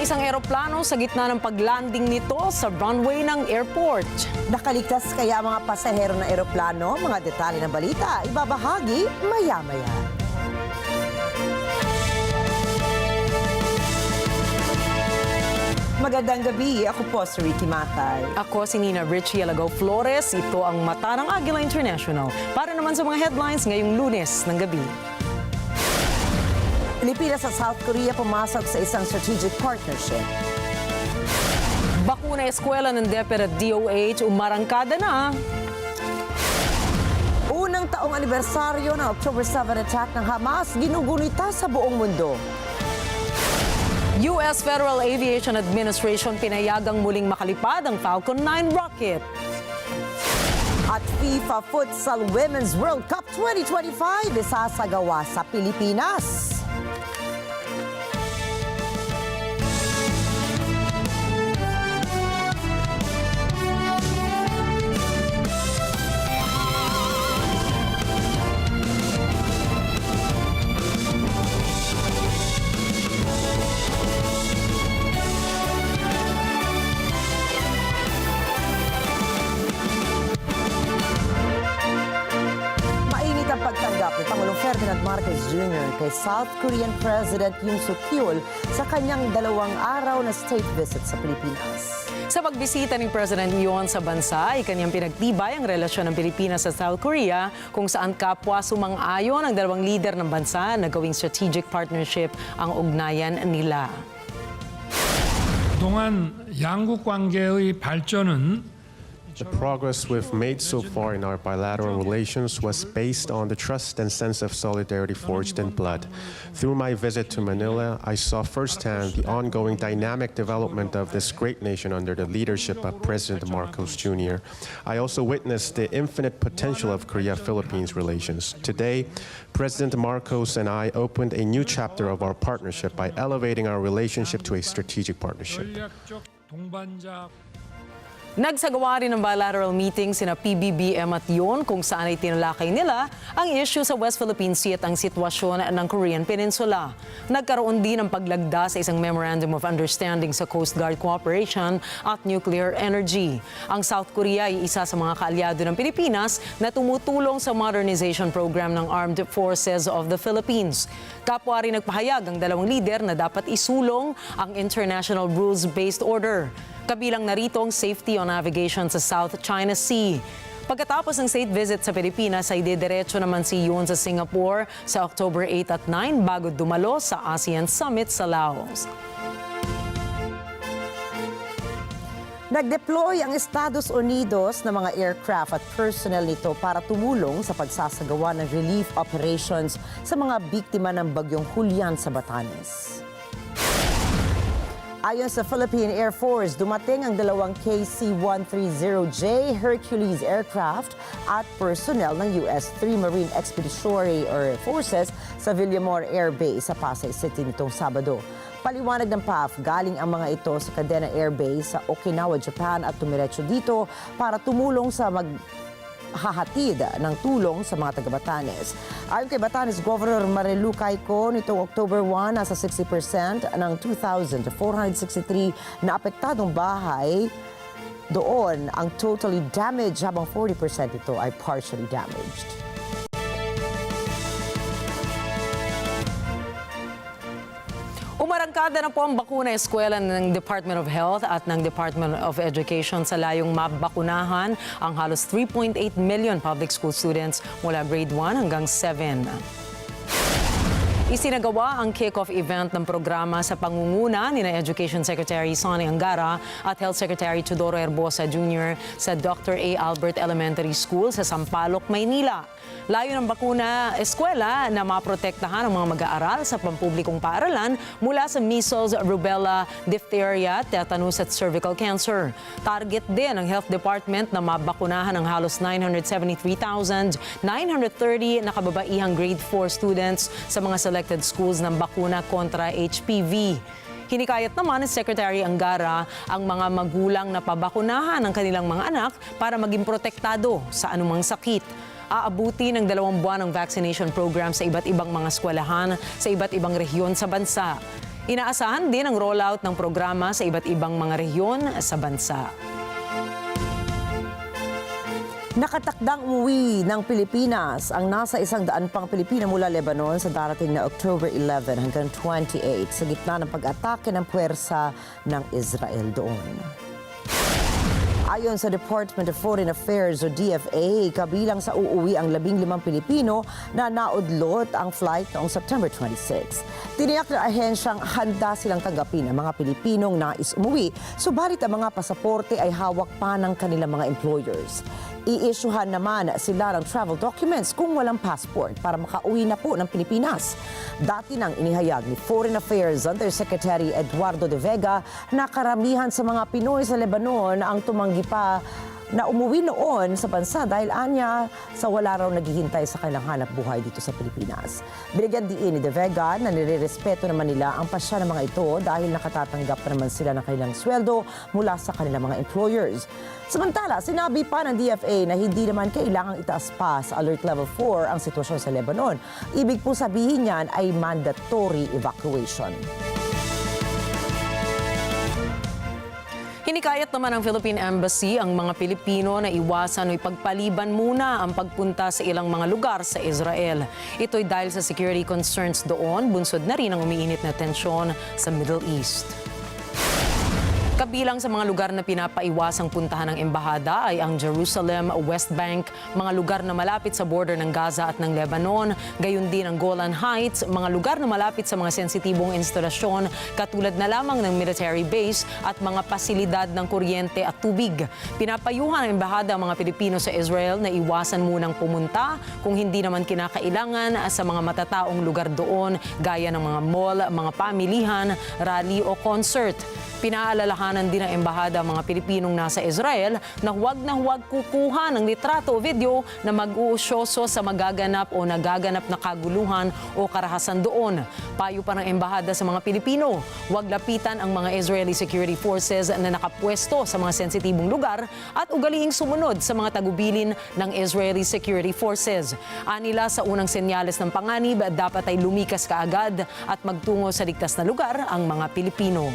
isang eroplano sa gitna ng paglanding nito sa runway ng airport. Nakaligtas kaya mga pasahero ng eroplano? Mga detalye ng balita, ibabahagi maya-maya. Magandang gabi, ako po si Ricky Matay. Ako si Nina Richie Alagaw Flores. Ito ang mata ng Agila International. Para naman sa mga headlines ngayong Lunes ng gabi. Pilipinas at South Korea pumasok sa isang strategic partnership. Bakuna eskwela ng DepEd at DOH umarangkada na. Unang taong anibersaryo ng October 7 attack ng Hamas ginugunita sa buong mundo. U.S. Federal Aviation Administration pinayagang muling makalipad ang Falcon 9 rocket. At FIFA Futsal Women's World Cup 2025 isasagawa sa Pilipinas. Pagtanggap ni Pangulong Ferdinand Marcos Jr. kay South Korean President Yoon Suk-yeol sa kanyang 2 araw na state visit sa Pilipinas. Sa pagbisita ni President Yoon sa bansa, ay kanyang pinagtibay ang relasyon ng Pilipinas sa South Korea kung saan kapwa sumang-ayon ang 2 lider ng bansa na gawing strategic partnership ang ugnayan nila. 그동안 양국 관계의 발전은 The progress we've made so far in our bilateral relations was based on the trust and sense of solidarity forged in blood. Through my visit to Manila, I saw firsthand the ongoing dynamic development of this great nation under the leadership of President Marcos Jr. I also witnessed the infinite potential of Korea-Philippines relations. Today, President Marcos and I opened a new chapter of our partnership by elevating our relationship to a strategic partnership. Nagsagawa rin ng bilateral meeting sina PBBM at Yoon kung saan ay tinalakay nila ang issue sa West Philippine Sea at ang sitwasyon ng Korean Peninsula. Nagkaroon din ng paglagda sa isang Memorandum of Understanding sa Coast Guard Cooperation at Nuclear Energy. Ang South Korea ay isa sa mga kaalyado ng Pilipinas na tumutulong sa modernization program ng Armed Forces of the Philippines. Kapwa rin nagpahayag ang 2 lider na dapat isulong ang International Rules-Based Order. Kabilang narito ang safety on navigation sa South China Sea. Pagkatapos ng state visit sa Pilipinas ay didiretso naman si Yoon sa Singapore sa October 8 at 9 bago dumalo sa ASEAN Summit sa Laos. Nag-deploy ang Estados Unidos ng mga aircraft at personnel nito para tumulong sa pagsasagawa ng relief operations sa mga biktima ng bagyong Julian sa Batanes. Ayon sa Philippine Air Force, dumating ang 2 KC-130J Hercules aircraft at personnel ng US 3 Marine Expeditionary Forces sa Villamor Air Base sa Pasay City nitong Sabado. Paliwanag ng PAF, galing ang mga ito sa Cadena Air Base sa Okinawa, Japan at tumiretso dito para tumulong sa hahatid ng tulong sa mga taga-Batanes. Ayon kay Batanes Governor Marilu Cayco, nitong October 1, nasa 60% ng 2,463 na apektadong bahay doon ang totally damaged habang 40% ito ay partially damaged. Umarangkada na po ang bakuna eskwela ng Department of Health at ng Department of Education sa layong mabakunahan ang halos 3.8 million public school students mula grade 1 hanggang 7. Isinagawa ang kick-off event ng programa sa pangunguna ni Education Secretary Sonny Angara at Health Secretary Teodoro Herbosa Jr. sa Dr. A. Albert Elementary School sa Sampaloc, Maynila. Layo ng bakuna eskwela na maprotektahan ang mga mag-aaral sa pampublikong paaralan mula sa measles, rubella, diphtheria, tetanus at cervical cancer. Target din ng Health Department na mabakunahan ang halos 973,930 na kababaihang grade 4 students sa mga selected schools ng bakuna kontra HPV. Hinikayat naman ni Secretary Angara ang mga magulang na pabakunahan ang kanilang mga anak para maging protektado sa anumang sakit. Aabuti ng 2 buwan ang vaccination program sa iba't ibang mga eskwelahan sa iba't ibang rehiyon sa bansa. Inaasahan din ang rollout ng programa sa iba't ibang mga rehiyon sa bansa. Nakatakdang umuwi ng Pilipinas ang nasa 100 pang Pilipino mula Lebanon sa darating na October 11 hanggang 28 sa gitna ng pag-atake ng puwersa ng Israel doon. Ayon sa Department of Foreign Affairs o DFA, kabilang sa uuwi ang 15 Pilipino na naudlot ang flight noong September 26. Tiniyak na ahensyang handa silang tanggapin ang mga Pilipinong nais umuwi, subalit ang mga pasaporte ay hawak pa ng kanilang mga employers. I-issuehan naman sila ng travel documents kung walang passport para makauwi na po ng Pilipinas. Dati nang inihayag ni Foreign Affairs Undersecretary Eduardo de Vega na karamihan sa mga Pinoy sa Lebanon ang tumanggi pa na umuwi noon sa bansa dahil anya sa wala raw naghihintay sa kanilang hanap buhay dito sa Pilipinas. Binigyan diin ni De Vega na nirerespeto naman nila ang pasya ng mga ito dahil nakatatanggap pa naman sila ng kanilang sweldo mula sa kanilang mga employers. Samantala, sinabi pa ng DFA na hindi naman kailangang itaas pa sa Alert Level 4 ang sitwasyon sa Lebanon. Ibig po sabihin niyan ay mandatory evacuation. Hinikayat naman ng Philippine Embassy ang mga Pilipino na iwasan o ipagpaliban muna ang pagpunta sa ilang mga lugar sa Israel. Ito'y dahil sa security concerns doon, bunsod na rin ang umiinit na tensyon sa Middle East. Kabilang sa mga lugar na pinapaiwasang puntahan ng embahada ay ang Jerusalem, West Bank, mga lugar na malapit sa border ng Gaza at ng Lebanon, gayon din ang Golan Heights, mga lugar na malapit sa mga sensitibong instalasyon katulad na lamang ng military base at mga pasilidad ng kuryente at tubig. Pinapayuhan ng embahada ang mga Pilipino sa Israel na iwasan munang pumunta kung hindi naman kinakailangan sa mga matataong lugar doon gaya ng mga mall, mga pamilihan, rally o concert. Pinaalalahanan din ng embahada ang mga Pilipinong nasa Israel na huwag kukuha ng litrato o video na mag-uusyoso sa magaganap o nagaganap na kaguluhan o karahasan doon. Payo pa ng embahada sa mga Pilipino, huwag lapitan ang mga Israeli security forces na nakapwesto sa mga sensitibong lugar at ugaliing sumunod sa mga tagubilin ng Israeli security forces. Anila sa unang senyales ng panganib, dapat ay lumikas kaagad at magtungo sa ligtas na lugar ang mga Pilipino.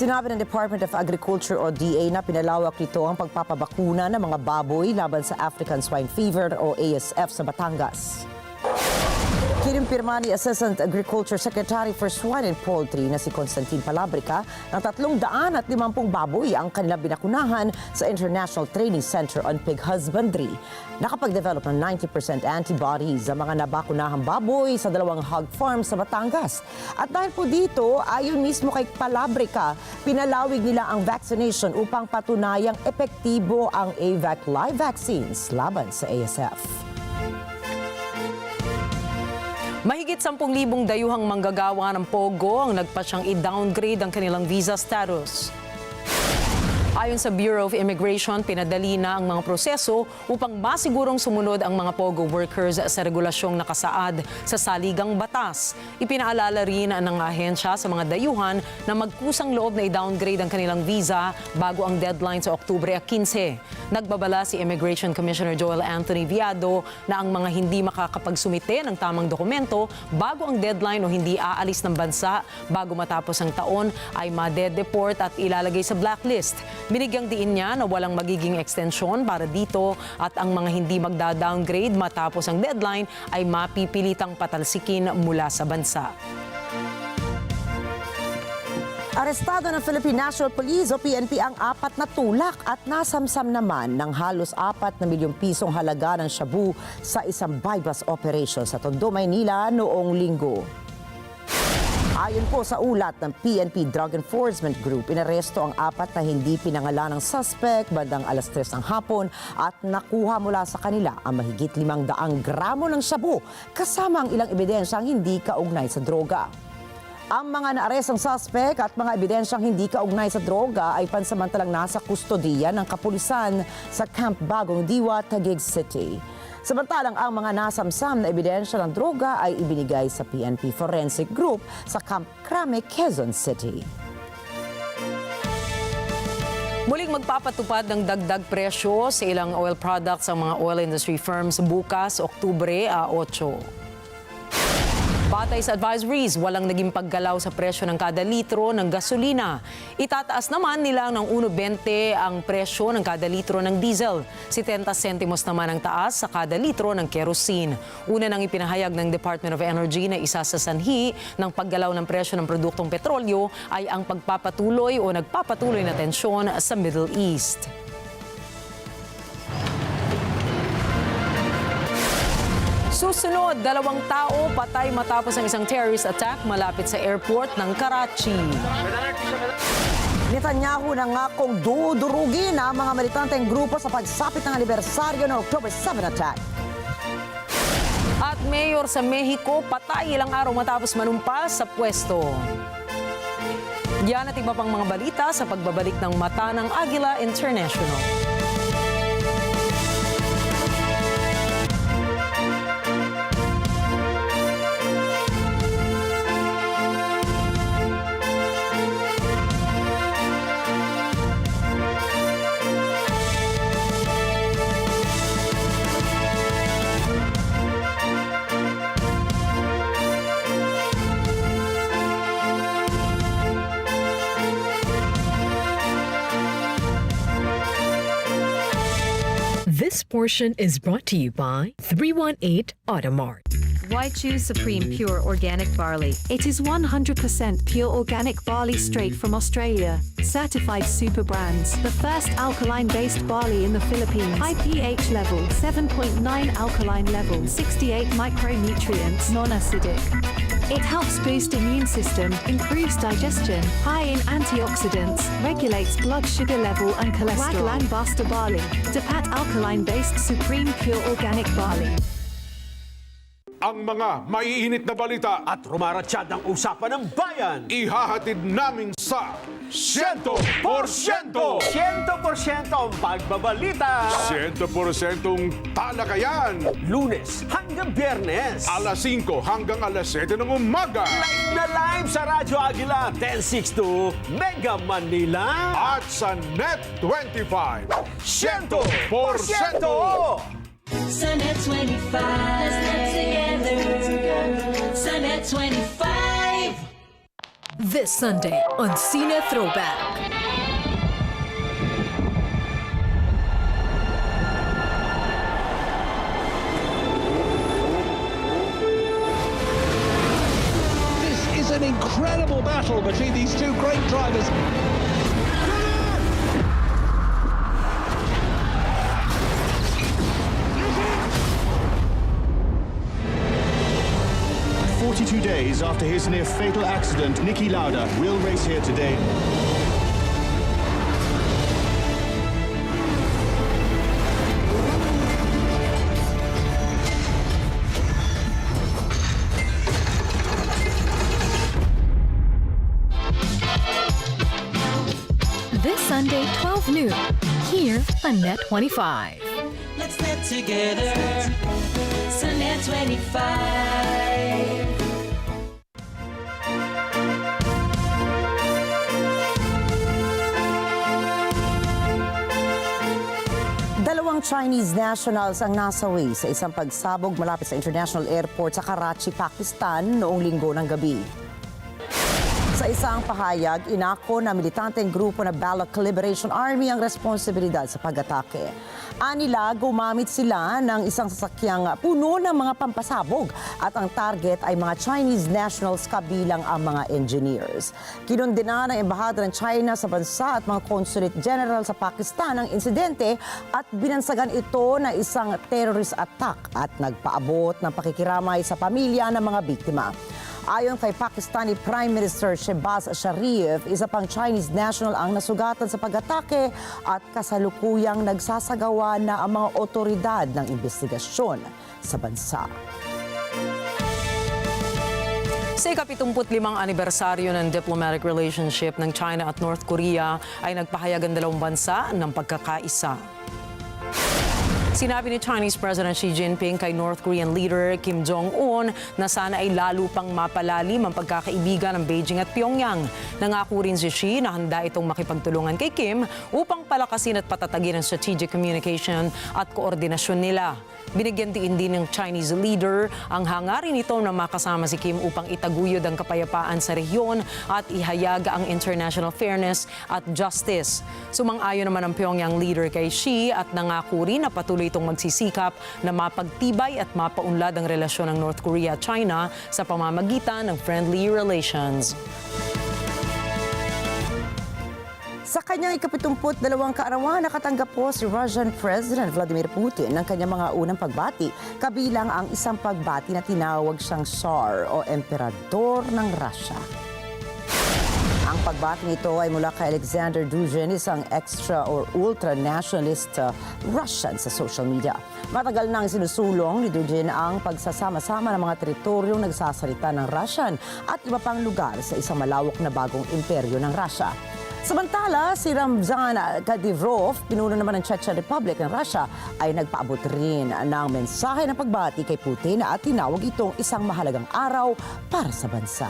Sinabi ng Department of Agriculture o DA na pinalawak nito ang pagpapabakuna ng mga baboy laban sa African Swine Fever o ASF sa Batangas. Kinimpirma ni Assistant Agriculture Secretary for Swine and Poultry na si Constantine Palabrica ng 350 baboy ang kanilang binakunahan sa International Training Center on Pig Husbandry. Nakapag-develop ng 90% antibodies sa mga nabakunahang baboy sa 2 hog farms sa Batangas. At dahil po dito, ayon mismo kay Palabrica, pinalawig nila ang vaccination upang patunayang epektibo ang AVAC live vaccines laban sa ASF. Mahigit 10,000 dayuhang manggagawa ng Pogo ang nagpasyang i-downgrade ang kanilang visa status. Ayon sa Bureau of Immigration, pinadali na ang mga proseso upang masigurong sumunod ang mga POGO workers sa regulasyong nakasaad sa saligang batas. Ipinaalala rin ng ahensya sa mga dayuhan na magkusang loob na i-downgrade ang kanilang visa bago ang deadline sa Oktubre 15. Nagbabala si Immigration Commissioner Joel Anthony Viado na ang mga hindi makakapagsumite ng tamang dokumento bago ang deadline o hindi aalis ng bansa bago matapos ang taon ay madedeport at ilalagay sa blacklist. Binigyang diin niya na walang magiging ekstensyon para dito at ang mga hindi magda-downgrade matapos ang deadline ay mapipilitang patalsikin mula sa bansa. Arestado ng Philippine National Police o PNP ang 4 na tulak at nasamsam naman ng halos 4 na milyong pisong halaga ng shabu sa isang bypass operation sa Tondo, Maynila noong linggo. Ayon po sa ulat ng PNP Drug Enforcement Group, inaresto ang 4 na hindi pinangalan ng suspect bandang alas 3 ng hapon at nakuha mula sa kanila ang mahigit 500 gramo ng shabu kasama ang ilang ebidensyang hindi kaugnay sa droga. Ang mga naarestong suspect at mga ebidensyang hindi kaugnay sa droga ay pansamantalang nasa kustodiya ng kapulisan sa Camp Bagong Diwa, Taguig City. Samantalang ang mga nasamsam na ebidensya ng droga ay ibinigay sa PNP Forensic Group sa Camp Crame, Quezon City. Muling magpapatupad ng dagdag presyo sa ilang oil products ang mga oil industry firms bukas, Oktubre 8. Batay sa advisories, walang naging paggalaw sa presyo ng kada litro ng gasolina. Itataas naman nila ng 1.20 ang presyo ng kada litro ng diesel. 70 sentimos naman ang taas sa kada litro ng kerosene. Una nang ipinahayag ng Department of Energy na isa sa sanhi ng paggalaw ng presyo ng produktong petrolyo ay ang pagpapatuloy o nagpapatuloy na tensyon sa Middle East. Susunod, 2 tao patay matapos ang isang terrorist attack malapit sa airport ng Karachi. Netanyahu na nga kung dudurugin ang mga militanteng grupo sa pagsapit ng anibersaryo ng October 7 attack. At mayor sa Mexico patay ilang araw matapos manumpas sa pwesto. Yan at iba pang mga balita sa pagbabalik ng mata ng Agila International. This portion is brought to you by 318 Automart. Why choose Supreme Pure Organic Barley? It is 100% pure organic barley straight from Australia. Certified super brands. The first alkaline-based barley in the Philippines. High pH level, 7.9 alkaline level, 68 micronutrients, non-acidic. It helps boost immune system, improves digestion, high in antioxidants, regulates blood sugar level and cholesterol. Waglan Basta Barley. Dapat alkaline-based Supreme Pure Organic Barley. Ang mga maiinit na balita At rumaratsyad ang usapan ng bayan. ihahatid namin sa 100%! 100% ang pagbabalita. 100% talakayan! Lunes hanggang Biyernes. Alas 5 hanggang alas 7 ng umaga. Live na live sa Radyo Agila 1062 Mega Manila. At sa NET25 100%! 100%! Sa NET25, let's net together. Sa NET25. This Sunday on Cine Throwback. This is an incredible battle between these two great drivers. 42 days after his near-fatal accident, Niki Lauda will race here today. This Sunday, 12 noon, here on NET25. Let's net together. Sa NET25. Dalawang Chinese nationals ang nasawi sa isang pagsabog malapit sa International Airport sa Karachi, Pakistan noong Linggo ng gabi. Sa isang pahayag, inako na militanteng grupo na Baloch Liberation Army ang responsibilidad sa pag-atake. Anila, gumamit sila ng isang sasakyang puno ng mga pampasabog at ang target ay mga Chinese nationals kabilang ang mga engineers. Kinundena ng Embahada ng China sa bansa at mga Consulate General sa Pakistan ang insidente at binansagan ito na isang terrorist attack at nagpaabot ng pakikiramay sa pamilya ng mga biktima. Ayon kay Pakistani Prime Minister Shehbaz Sharif, isa pang Chinese national ang nasugatan sa pag-atake at kasalukuyang nagsasagawa na ang mga otoridad ng investigasyon sa bansa. Sa ika-75 anibersaryo ng diplomatic relationship ng China at North Korea ay nagpahayag ang dalawang bansa ng pagkakaisa. Sinabi ni Chinese President Xi Jinping kay North Korean leader Kim Jong-un na sana ay lalo pang mapalalim ang pagkakaibigan ng Beijing at Pyongyang. Nangako rin si Xi na handa itong makipagtulungan kay Kim upang palakasin at patatagin ang strategic communication at koordinasyon nila. Binigyan din ng Chinese leader ang hangarin nito na makasama si Kim upang itaguyod ang kapayapaan sa rehiyon at ihayag ang international fairness at justice. Sumang-ayon naman ang Pyongyang leader kay Xi at nangako rin na patuloy itong magsisikap na mapagtibay at mapaunlad ang relasyon ng North Korea at China sa pamamagitan ng friendly relations. Sa kanyang ika-72 kaarawan, nakatanggap po si Russian President Vladimir Putin ng kanyang mga unang pagbati, kabilang ang isang pagbati na tinawag siyang Tsar o Emperador ng Russia. Ang pagbati nito ay mula kay Alexander Dugin, isang extra or ultra-nationalist Russian sa social media. Matagal nang sinusulong ni Dugin ang pagsasama-sama ng mga teritoryong nagsasalita ng Russian at iba pang lugar sa isang malawak na bagong imperyo ng Russia. Samantala, si Ramzan Kadyrov, pinuno naman ng Chechen Republic ng Russia, ay nagpaabot rin ng mensahe ng pagbati kay Putin at tinawag itong isang mahalagang araw para sa bansa.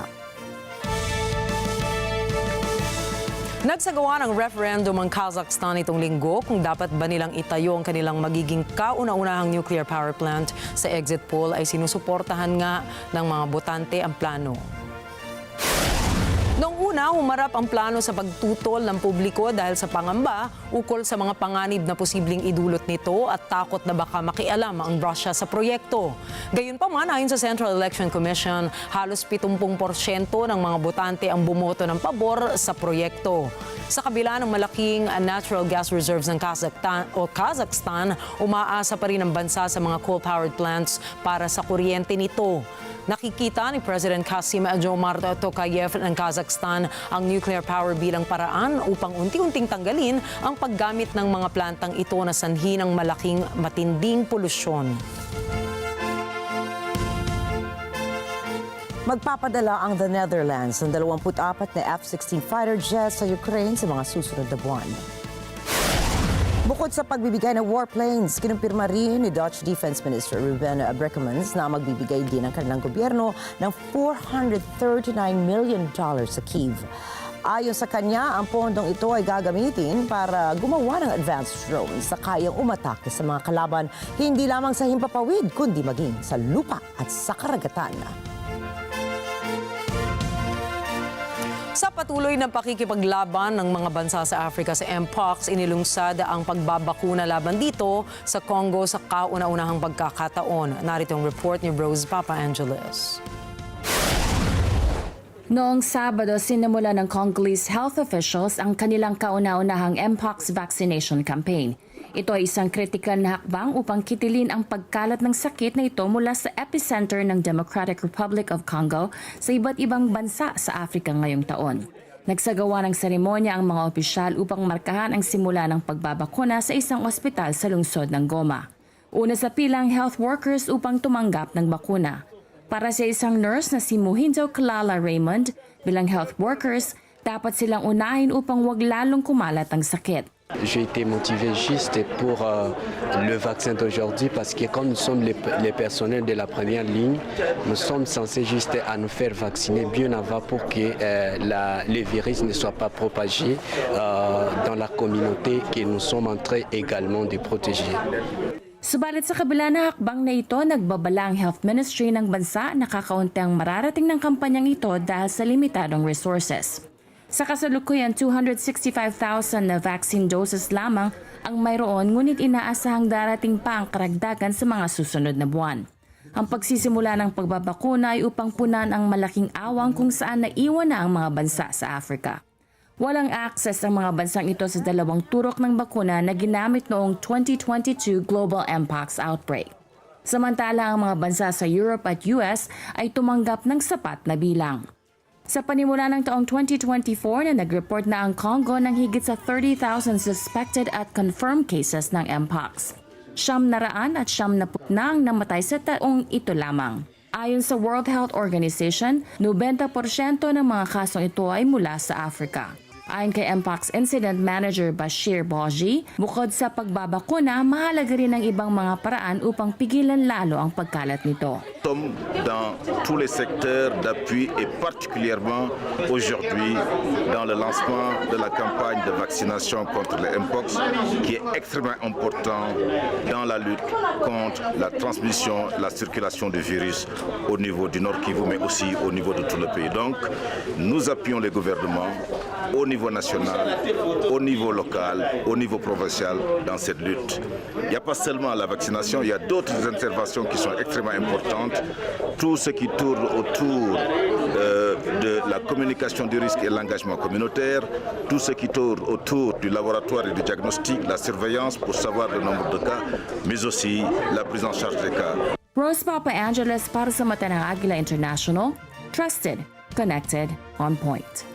Nagsagawa ng referendum ang Kazakhstan itong linggo kung dapat ba nilang itayo ang kanilang magiging kauna-unahang nuclear power plant. Sa exit poll ay sinusuportahan nga ng mga botante ang plano. Noong una, humarap ang plano sa pagtutol ng publiko dahil sa pangamba ukol sa mga panganib na posibleng idulot nito at takot na baka makialam ang Russia sa proyekto. Gayunpaman, ayon sa Central Election Commission, halos 70% ng mga botante ang bumoto ng pabor sa proyekto. Sa kabila ng malaking natural gas reserves ng Kazakhstan, umaasa pa rin ang bansa sa mga coal-powered plants para sa kuryente nito. Nakikita ni President Kassym-Jomart Tokayev ng Kazakhstan ang nuclear power bilang paraan upang unti-unting tanggalin ang paggamit ng mga plantang ito na sanhi ng malaking matinding polusyon. Magpapadala ang The Netherlands ng 24 na F-16 fighter jets sa Ukraine sa mga susunod na buwan. Bukod sa pagbibigay ng warplanes, kinumpirma rin ni Dutch Defense Minister Ruben Brekelmans na magbibigay din ang kanilang gobyerno ng $439 million sa Kyiv. Ayon sa kanya, ang pondong ito ay gagamitin para gumawa ng advanced drones na kayang umatake sa mga kalaban hindi lamang sa himpapawid kundi maging sa lupa at sa karagatan. Sa patuloy ng pakikipaglaban ng mga bansa sa Africa sa Mpox, inilungsad ang pagbabakuna laban dito sa Congo sa kauna-unahang pagkakataon. Narito ang report ni Rose Papa-Angeles. Noong Sabado, sinimula ng Congolese health officials ang kanilang kauna-unahang Mpox vaccination campaign. Ito ay isang kritikal na hakbang upang kitilin ang pagkalat ng sakit na ito mula sa epicenter ng Democratic Republic of Congo sa iba't ibang bansa sa Africa ngayong taon. Nagsagawa ng seremonya ang mga opisyal upang markahan ang simula ng pagbabakuna sa isang ospital sa lungsod ng Goma. Una sa pilang health workers upang tumanggap ng bakuna. Para sa isang nurse na si Muhindo Kalala Raymond, bilang health workers, dapat silang unahin upang wag lalong kumalat ang sakit. J'ai été motivé juste pour le vaccin d'aujourd'hui parce que comme nous sommes les personnels de la première ligne, nous sommes censés juste à nous faire vacciner bien avant pour que le virus ne soit pas propagé dans la communauté que nous sommes en train également de protéger. Subalit sa kabila na hakbang na ito, nagbabala ang Health Ministry ng bansa na kakaunti ang mararating ng kampanyang ito dahil sa limitadong resources. Sa kasalukuyan, 265,000 na vaccine doses lamang ang mayroon, ngunit inaasahang darating pa ang karagdagan sa mga susunod na buwan. Ang pagsisimula ng pagbabakuna ay upang punan ang malaking awang kung saan naiwan na ang mga bansa sa Africa. Walang access ang mga bansang ito sa dalawang turok ng bakuna na ginamit noong 2022 global Mpox outbreak. Samantala, ang mga bansa sa Europe at US ay tumanggap ng sapat na bilang. Sa panimula ng taong 2024 na nag-report na ang Congo ng higit sa 30,000 suspected at confirmed cases ng Mpox. 900 at 90 na ang namatay sa taong ito lamang. Ayon sa World Health Organization, 90% ng mga kasong ito ay mula sa Africa. Ayon kay MPOX Incident Manager Bashir Boji, bukod sa pagbabakuna, mahalaga rin ang ibang mga paraan upang pigilan lalo ang pagkalat nito. Nous sommes dans tous les secteurs d'appui et particulièrement aujourd'hui dans le lancement de la campagne de vaccination contre les MPOX qui est extrêmement important dans la lutte contre la transmission, la circulation du virus au niveau du Nord Kivu mais aussi au niveau de tout le pays. Donc nous appuyons les gouvernements au niveau national, au niveau local, au niveau provincial dans cette lutte. Il n'y a pas seulement la vaccination, il y a d'autres interventions qui sont extrêmement importantes. Tout ce qui tourne autour de la communication du risque et l'engagement communautaire, tout ce qui tourne autour du laboratoire et du diagnostic, la surveillance pour savoir le nombre de cas, mais aussi la prise en charge des cas. Rose Papa Angeles para sa mata ng Agila International, trusted, connected, on point.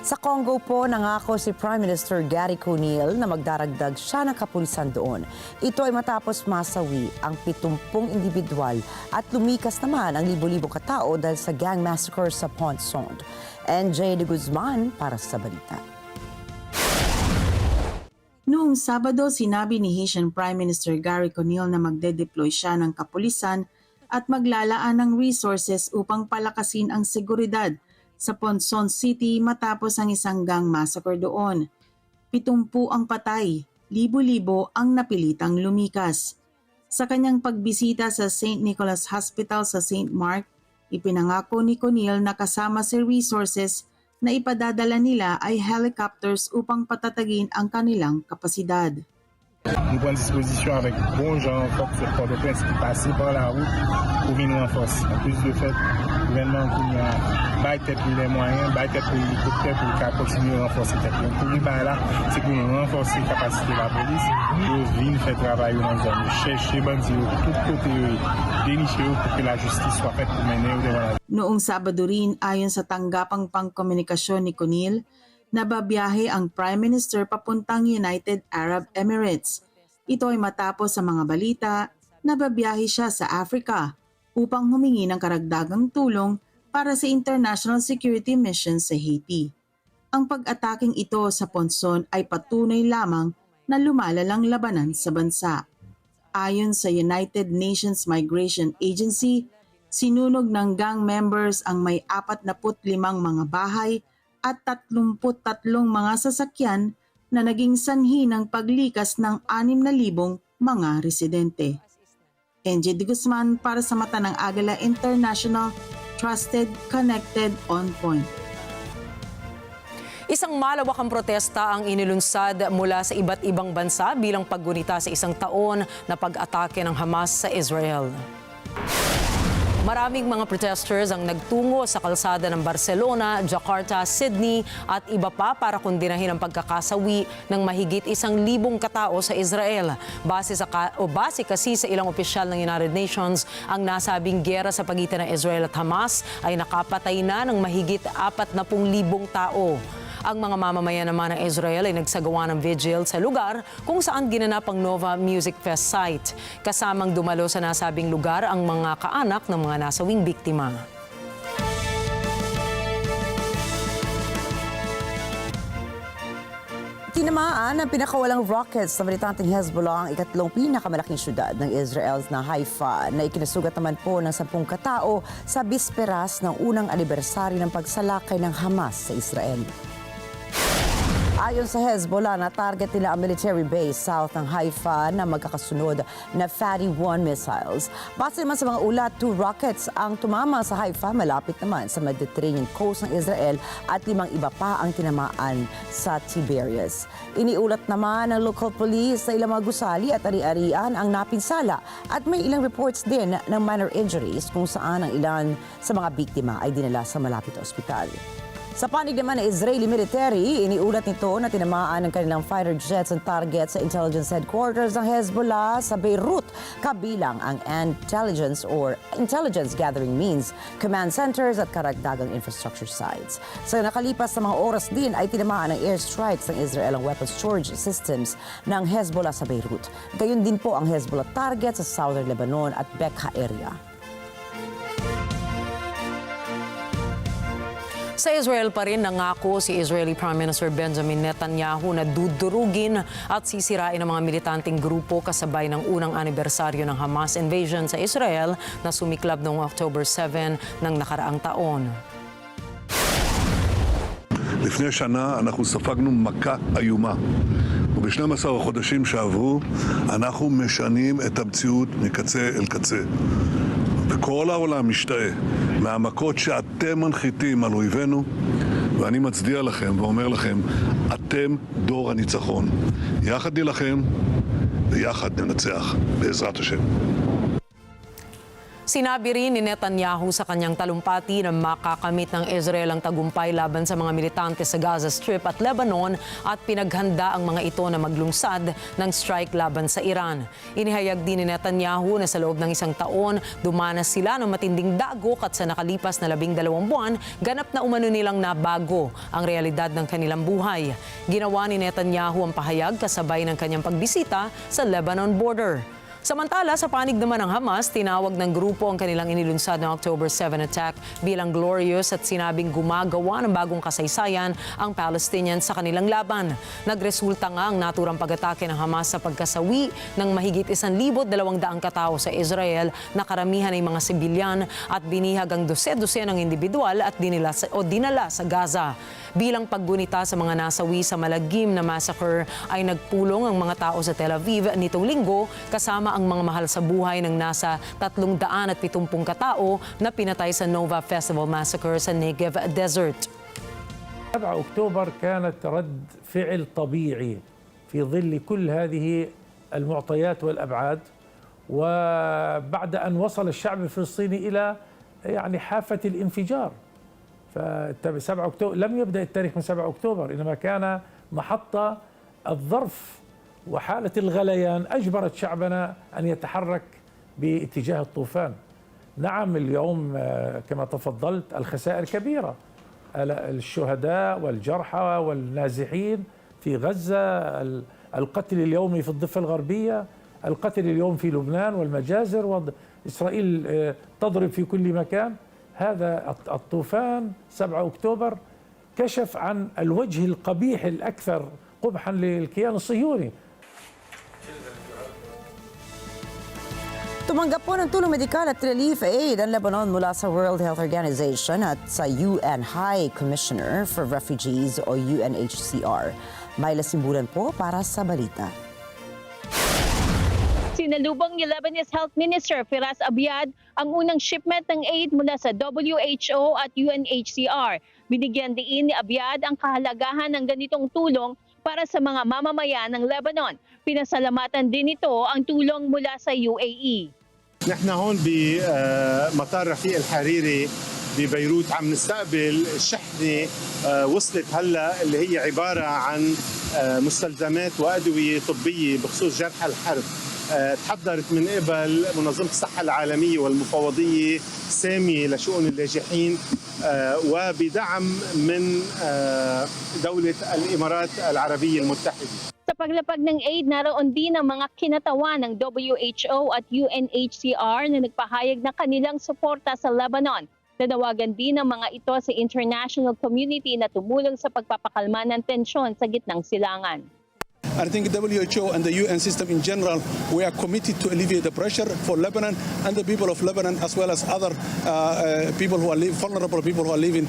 Sa Congo po, nangako si Prime Minister Gary Conil na magdaragdag siya ng kapulisan doon. Ito ay matapos masawi ang 70 individual at lumikas naman ang libo-libong katao dahil sa gang massacre sa Pont-Sonde. NJ de Guzman para sa balita. Noong Sabado, sinabi ni Haitian Prime Minister Gary Conil na magde-deploy siya ng kapulisan at maglalaan ng resources upang palakasin ang seguridad sa Pont-Sonde City matapos ang isang gang massacre doon. 70 ang patay, libo-libo ang napilitang lumikas. Sa kanyang pagbisita sa St. Nicholas Hospital sa St. Mark, ipinangako ni Conil na kasama si resources na ipadadala nila ay helicopters upang patatagin ang kanilang kapasidad. Nous prenons disposition avec bon gens forces de Port-au-Prince qui passent par la route pour venir renforcer. En plus de fait, le gouvernement qui a bâti les moyens, bâti l'hélicoptère pour continuer à renforcer. Pour nous, là, c'est pour nous renforcer la capacité de la police, pour venir faire travail dans la zone, chercher bandits de tous côtés, dénicher pour que la justice soit faite pour mener au devant la. Noong Sabado rin, ayon sa tanggapang pangkomunikasyon ni Conil, nababiyahe ang Prime Minister papuntang United Arab Emirates. Ito ay matapos sa mga balita, nababiyahe siya sa Africa upang humingi ng karagdagang tulong para sa International Security Mission sa Haiti. Ang pag-ataking ito sa Pont-Sonde ay patunay lamang na lumalalang labanan sa bansa. Ayon sa United Nations Migration Agency, sinunog ng gang members ang may 45 mga bahay at 33 mga sasakyan na naging sanhi ng paglikas ng 6,000 mga residente. NJ de Guzman para sa mata ng Agila International, trusted, connected, on point. Isang malawakang protesta ang inilunsad mula sa iba't ibang bansa bilang paggunita sa isang taon na pag-atake ng Hamas sa Israel. Maraming mga protesters ang nagtungo sa kalsada ng Barcelona, Jakarta, Sydney at iba pa para kondinahin ang pagkakasawi ng mahigit 1,000 katao sa Israel. Base kasi sa ilang opisyal ng United Nations, ang nasabing giyera sa pagitan ng Israel at Hamas ay nakapatay na ng mahigit 40,000 tao. Ang mga mamamayan naman ng Israel ay nagsagawa ng vigil sa lugar kung saan ginanap ang Nova Music Fest site. Kasamang dumalo sa nasabing lugar ang mga kaanak ng mga nasawing biktima. Tinamaan ng pinakawalang rockets sa militanteng Hezbollah ang ikatlong pinakamalaking syudad ng Israel na Haifa na ikinasugat naman po ng 10 katao sa bisperas ng unang anibersaryo ng pagsalakay ng Hamas sa Israel. Ayon sa Hezbollah, na-target nila ang military base south ng Haifa na magkakasunod na Fatih-1 missiles. Base naman sa mga ulat, 2 rockets ang tumama sa Haifa malapit naman sa Mediterranean coast ng Israel at 5 iba pa ang tinamaan sa Tiberias. Iniulat naman ng local police sa ilang mga gusali at ari-arian ang napinsala at may ilang reports din ng minor injuries kung saan ang ilan sa mga biktima ay dinala sa malapit na ospital. Sa panig naman ng Israeli military, iniulat nito na tinamaan ng kanilang fighter jets ang target sa intelligence headquarters ng Hezbollah sa Beirut, kabilang ang intelligence gathering means, command centers at karagdagang infrastructure sites. Sa nakalipas na mga oras din ay tinamaan ng airstrikes ng Israel ang weapons storage systems ng Hezbollah sa Beirut. Gayon din po ang Hezbollah target sa southern Lebanon at Bekaa area. Sa Israel pa rin nangako si Israeli Prime Minister Benjamin Netanyahu na dudurugin at sisirain ang mga militanteng grupo kasabay ng unang anibersaryo ng Hamas invasion sa Israel na sumiklab noong October 7 ng nakaraang taon. לפני שנה אנחנו ספגנו מכה איומה, וב-12 החודשים שעברו אנחנו משנים את המציאות מקצה אל קצה. וכל העולם משתאה מהמכות שאתם מנחיתים על אויבינו, ואני מצדיע לכם ואומר לכם, אתם דור הניצחון. יחד נילחם ויחד ננצח, בעזרת השם. Sinabi rin ni Netanyahu sa kanyang talumpati na makakamit ng Israel ang tagumpay laban sa mga militante sa Gaza Strip at Lebanon at pinaghanda ang mga ito na maglungsad ng strike laban sa Iran. Inihayag din ni Netanyahu na sa loob ng isang taon, dumanas sila ng matinding dagok at sa nakalipas na 12 buwan, ganap na umano nilang nabago ang realidad ng kanilang buhay. Ginawa ni Netanyahu ang pahayag kasabay ng kanyang pagbisita sa Lebanon border. Samantala, sa panig naman ng Hamas, tinawag ng grupo ang kanilang inilunsad ng October 7 attack bilang glorious at sinabing gumagawa ng bagong kasaysayan ang Palestinians sa kanilang laban. Nagresulta nga ang naturang pag-atake ng Hamas sa pagkasawi ng mahigit 1,200 katao sa Israel na karamihan ay mga sibilyan at binihag ang dose-dosenang individual at dinala sa Gaza. Bilang paggunita sa mga nasawi sa malagim na massacre ay nagpulong ang mga tao sa Tel Aviv nitong linggo kasama ang mga mahal sa buhay ng nasa 370 katao na pinatay sa Nova Festival Massacre sa Negev Desert. 7 أكتوبر كانت رد فعل طبيعي في ظل كل هذه المعطيات والأبعاد وبعد أن وصل الشعب الفلسطيني إلى حافة الانفجار. ف7 أكتوبر لم يبدأ التاريخ من 7 أكتوبر إنما كان محطة الظرف وحالة الغليان أجبرت شعبنا أن يتحرك باتجاه الطوفان. نعم اليوم كما تفضلت الخسائر كبيرة، الشهداء والجرحى والنازحين في غزة، القتل اليومي في الضفة الغربية، القتل اليوم في لبنان والمجازر، وإسرائيل تضرب في كل مكان. هذا الطوفان 7 أكتوبر كشف عن الوجه القبيح الأكثر قبحا للكيان الصهيوني. Tumanggap po ng tulong medikal at relief aid ang Lebanon mula sa World Health Organization at sa UN High Commissioner for Refugees o UNHCR. May Simbulan po para sa balita. Sinalubong ni Lebanese Health Minister Firas Abiad ang unang shipment ng aid mula sa WHO at UNHCR. Binigyan din ni Abiad ang kahalagahan ng ganitong tulong para sa mga mamamayan ng Lebanon. Pinasalamatan din ito ang tulong mula sa UAE. نحن هون بمطار رفيق الحريري ببيروت عم نستقبل شحنة وصلت هلا اللي هي عبارة عن مستلزمات وأدوية طبية بخصوص جرحى الحرب. تحضرت من قبل منظمة الصحة العالمية والمفوضية سامية لشؤون اللاجئين وبدعم من دولة الإمارات العربية المتحدة. Sa paglapag ng aid, naroon din ang mga kinatawan ng WHO at UNHCR na nagpahayag na kanilang suporta sa Lebanon. Nanawagan din ang mga ito sa international community na tumulong sa pagpapakalma ng tensyon sa gitnang silangan. I think the WHO and the UN system in general, we are committed to alleviate the pressure for Lebanon and the people of Lebanon, as well as other people who are vulnerable people who are living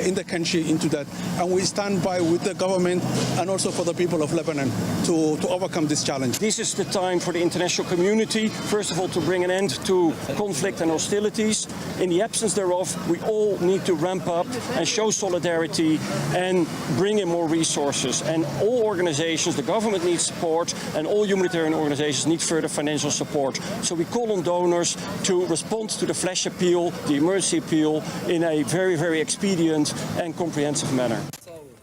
in the country into that. And we stand by with the government and also for the people of Lebanon to overcome this challenge. This is the time for the international community, first of all, to bring an end to conflict and hostilities. In the absence thereof, we all need to ramp up and show solidarity and bring in more resources. And all organizations, the government needs support, and all humanitarian organizations need further financial support. So we call on donors to respond to the flash appeal, the emergency appeal, in a very, very expedient and comprehensive manner.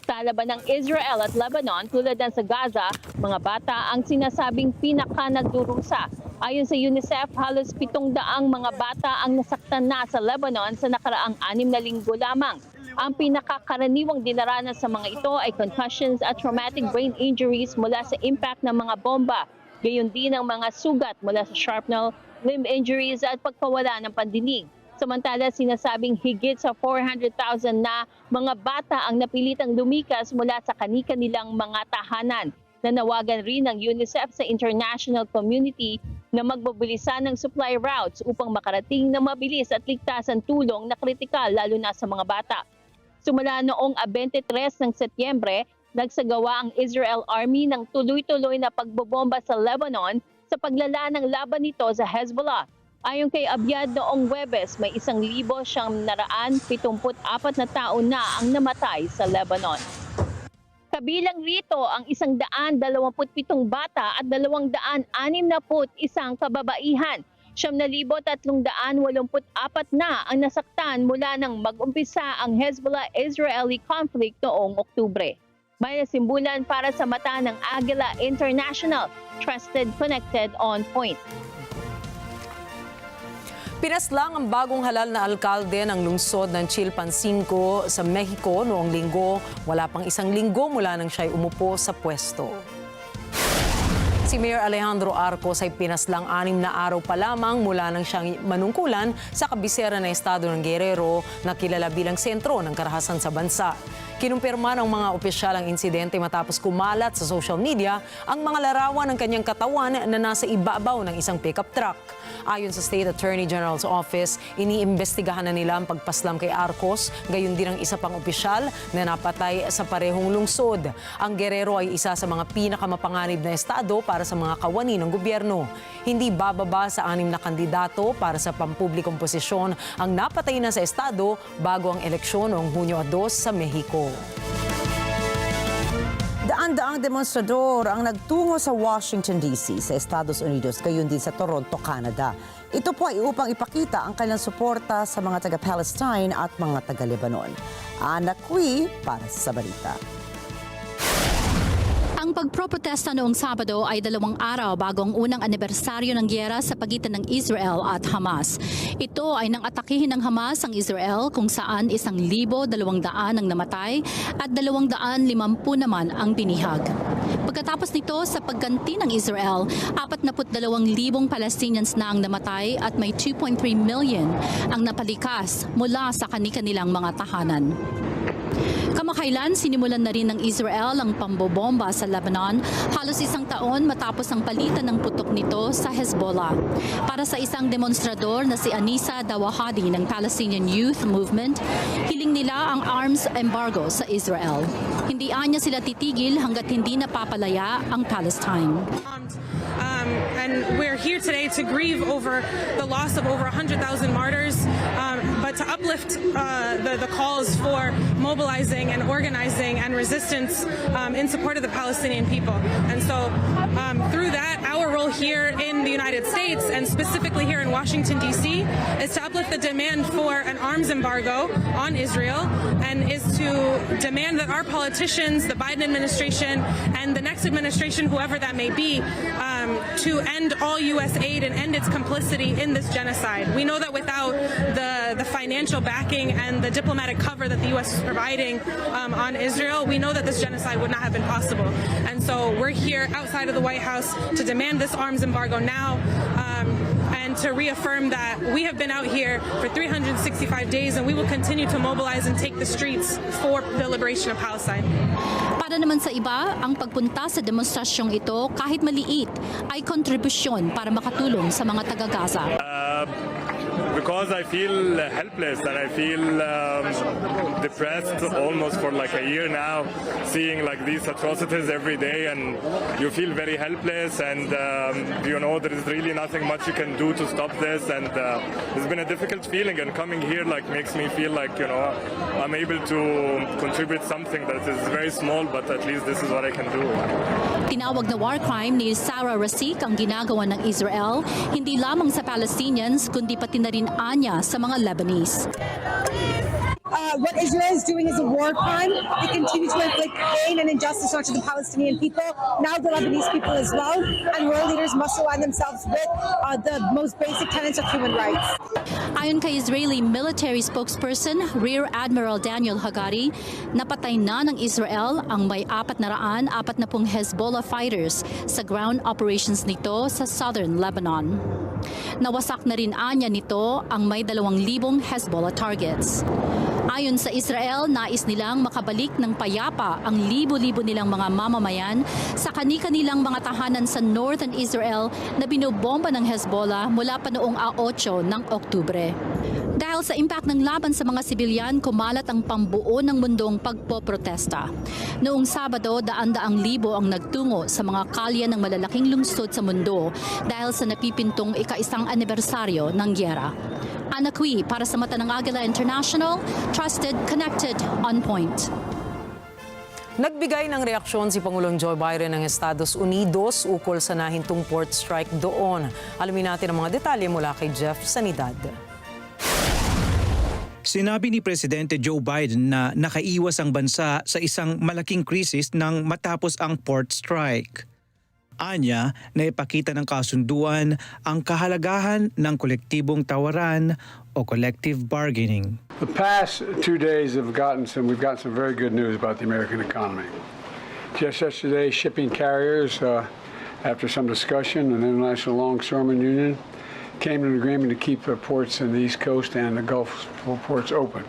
Talaban ng Israel at Lebanon tulad ng sa Gaza, mga bata ang sinasabing pinaka-nagdurusa. Ayon sa UNICEF, halos 700 mga bata ang nasaktan na sa Lebanon sa nakaraang 6 na linggo lamang. Ang pinakakaraniwang dinaranas sa mga ito ay concussions at traumatic brain injuries mula sa impact ng mga bomba. Gayon din ang mga sugat mula sa shrapnel, limb injuries at pagkawala ng pandinig. Samantala, sinasabing higit sa 400,000 na mga bata ang napilitang lumikas mula sa kani-kanilang mga tahanan. Nanawagan rin ng UNICEF sa international community na magmobilisan ng supply routes upang makarating na mabilis at ligtasang tulong na kritikal lalo na sa mga bata. Sumula noong 23 ng Setyembre, nagsagawa ang Israel Army ng tuloy-tuloy na pagbobomba sa Lebanon sa paglala ng laban nito sa Hezbollah. Ayon kay Abyad noong Huwebes, may 1,974 na tao na ang namatay sa Lebanon. Kabilang rito ang 127 bata at 261 kababaihan. 7,384 na ang nasaktan mula nang mag-umpisa ang Hezbollah-Israeli conflict noong Oktubre. May nasimbulan para sa mata ng Agila International, trusted, connected, on point. Pinaslang ang bagong halal na alkalde ng lungsod ng Chilpancingo sa Mexico noong linggo. Wala pang isang linggo mula nang siya'y umupo sa pwesto. Si Mayor Alejandro Arcos ay pinaslang 6 na araw pa lamang mula nang siyang manungkulan sa kabisera na estado ng Guerrero na kilala bilang sentro ng karahasan sa bansa. Kinumpirma ng mga opisyal ang insidente matapos kumalat sa social media ang mga larawan ng kanyang katawan na nasa ibabaw ng isang pickup truck. Ayon sa State Attorney General's Office, iniimbestigahan na nila ang pagpaslam kay Arcos, gayon din ang isa pang opisyal na napatay sa parehong lungsod. Ang Guerrero ay isa sa mga pinakamapanganib na estado para sa mga kawani ng gobyerno. Hindi bababa sa 6 na kandidato para sa pampublikong posisyon ang napatay na sa estado bago ang eleksyon noong Hunyo 2 sa Mexico. Daan-daang demonstrador ang nagtungo sa Washington, D.C. sa Estados Unidos, gayon din sa Toronto, Canada. Ito po ay upang ipakita ang kanilang suporta sa mga taga-Palestine at mga taga-Lebanon. Ana Cui para sa balita. Ang pagproprotesta noong Sabado ay 2 araw bago ang unang anibersaryo ng giyera sa pagitan ng Israel at Hamas. Ito ay nang atakihin ng Hamas ang Israel kung saan 1,200 ang namatay at 250 naman ang binihag. Pagkatapos nito sa pagganti ng Israel, 42,000 Palestinians na ang namatay at may 2.3 million ang napalikas mula sa kani-kanilang mga tahanan. Kamakailan, sinimulan na rin ng Israel ang pambobomba sa Lebanon halos 1 taon matapos ang palitan ng putok nito sa Hezbollah. Para sa isang demonstrador na si Anisa Dawahadi ng Palestinian Youth Movement, hiling nila ang arms embargo sa Israel. Hindi anya sila titigil hanggat hindi napapalaya ang Palestine. And we're here today to grieve over the loss of over 100,000 martyrs, but to uplift the calls for mobilizing and organizing and resistance in support of the Palestinian people. And so through that, our role here in the United States and specifically here in Washington, D.C. is to uplift the demand for an arms embargo on Israel and is to demand that our politicians, the Biden administration and the next administration, whoever that may be, to end all U.S. aid and end its complicity in this genocide. We know that without the financial backing and the diplomatic cover that the U.S. is providing on Israel, we know that this genocide would not have been possible. And so we're here outside of the White House to demand this arms embargo now and to reaffirm that we have been out here for 365 days and we will continue to mobilize and take the streets for the liberation of Palestine. Para naman sa iba, ang pagpunta sa demonstrasyong ito kahit maliit ay kontribusyon para makatulong sa mga taga-Gaza. Because I feel helpless and I feel depressed almost for like a year now, seeing like these atrocities every day, and you feel very helpless, and you know there is really nothing much you can do to stop this, and it's been a difficult feeling, and coming here like makes me feel like, you know, I'm able to contribute something that is very small, but at least this is what I can do. Tinawag na war crime ni Sarah Rasik ang ginagawa ng Israel, hindi lamang sa Palestinians kundi pati na rin anya sa mga Lebanese. What Israel is doing is a war crime. They continue to inflict pain and injustice onto the Palestinian people, now the Lebanese people as well, and world leaders must align themselves with the most basic tenets of human rights. Ayon kay Israeli military spokesperson Rear Admiral Daniel Hagari, napatay na ng Israel ang may 440 Hezbollah fighters sa ground operations nito sa southern Lebanon. Nawasak na rin anya nito ang may 2,000 Hezbollah targets. Ayon sa Israel, nais nilang makabalik ng payapa ang libo-libo nilang mga mamamayan sa kani-kanilang mga tahanan sa northern Israel na binobomba ng Hezbollah mula pa noong 8 ng Oktubre. Dahil sa impact ng laban sa mga sibilyan, kumalat ang pambuo ng mundong pagpoprotesta. Noong Sabado, daan-daang libo ang nagtungo sa mga kalye ng malalaking lungsod sa mundo dahil sa napipintong ika-1 anibersaryo ng gyera. Ana Cui para sa mata ng Agila International, trusted, connected, on point. Nagbigay ng reaksyon si Pangulong Joe Biden ng Estados Unidos ukol sa nahintong port strike doon. Alamin natin ang mga detalye mula kay Jeff Sanidad. Sinabi ni Presidente Joe Biden na nakaiwas ang bansa sa isang malaking krisis nang matapos ang port strike. Anya, naipakita ng kasunduan ang kahalagahan ng kolektibong tawaran o collective bargaining. The past 2 days we've gotten some very good news about the American economy. Just yesterday, shipping carriers, after some discussion, an International Longshoremen Union came to an agreement to keep ports in the East Coast and the Gulf ports open.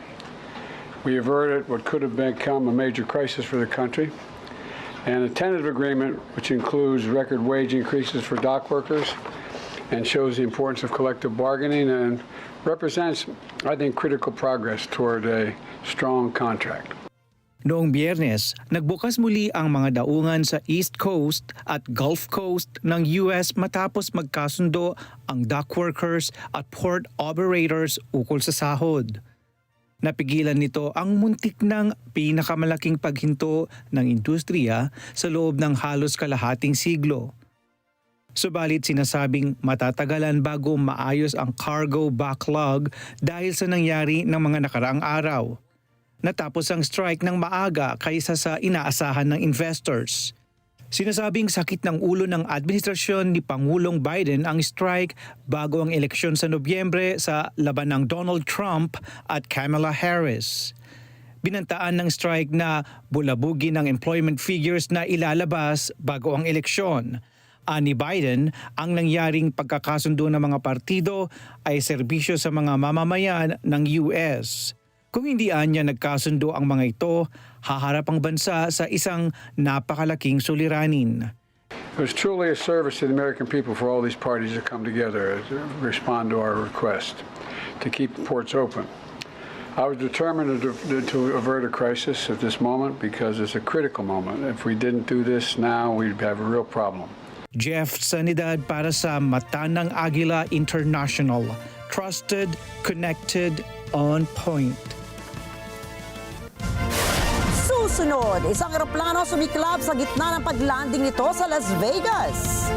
We averted what could have become a major crisis for the country, and a tentative agreement which includes record wage increases for dock workers and shows the importance of collective bargaining and represents, I think, critical progress toward a strong contract. Noong Biyernes, nagbukas muli ang mga daungan sa East Coast at Gulf Coast ng US matapos magkasundo ang dock workers at port operators ukol sa sahod. Napigilan nito ang muntik ng pinakamalaking paghinto ng industriya sa loob ng halos kalahating siglo. Subalit sinasabing matatagalan bago maayos ang cargo backlog dahil sa nangyari ng mga nakaraang araw. Natapos ang strike ng maaga kaysa sa inaasahan ng investors. Sinasabing sakit ng ulo ng administrasyon ni Pangulong Biden ang strike bago ang eleksyon sa Nobyembre sa laban ng Donald Trump at Kamala Harris. Binantaan ng strike na bulabugin ang employment figures na ilalabas bago ang eleksyon. Ani Biden, ang nangyaring pagkakasundo ng mga partido ay serbisyo sa mga mamamayan ng US. Kung hindi anya nagkasundo ang mga ito, haharap ang bansa sa isang napakalaking suliranin. It was truly a service to the American people for all these parties to come together to respond to our request to keep the ports open. I was determined to avert a crisis at this moment because it's a critical moment. If we didn't do this now, we'd have a real problem. Jeff Sanidad para sa Mata ng Agila International. Trusted, connected, on point. Susunod, isang eroplano sumiklab sa gitna ng paglanding nito sa Las Vegas.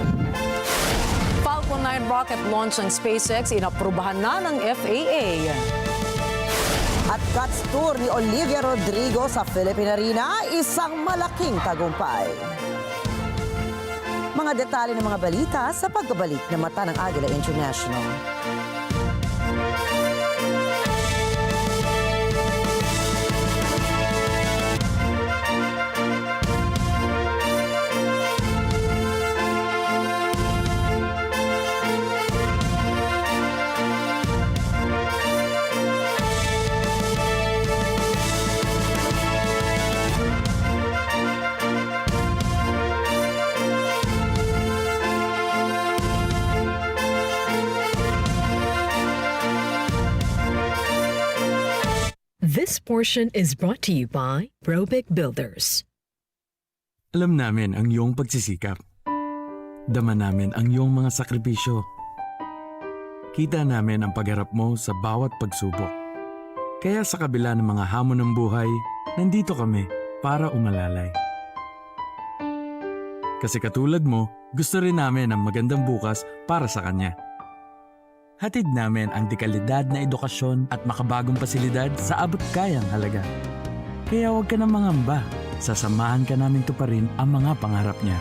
Falcon 9 rocket launch ng SpaceX inaprubahan na ng FAA. At cuts tour ni Olivia Rodrigo sa Philippine Arena, isang malaking tagumpay. Mga detalye ng mga balita sa pagbabalik ng Mata ng Agila International. This portion is brought to you by Robic Builders. Alam namin ang iyong pagsisikap. Dama namin ang iyong mga sakripisyo. Kita namin ang pagharap mo sa bawat pagsubok. Kaya sa kabila ng mga hamon ng buhay, nandito kami para umalalay. Kasi katulad mo, gusto rin namin ang magandang bukas para sa kanya. Hatid namin ang dekalidad na edukasyon at makabagong pasilidad sa abot kayang halaga. Kaya huwag ka na mangamba. Sasamahan ka namin tuparin ang mga pangarap niya.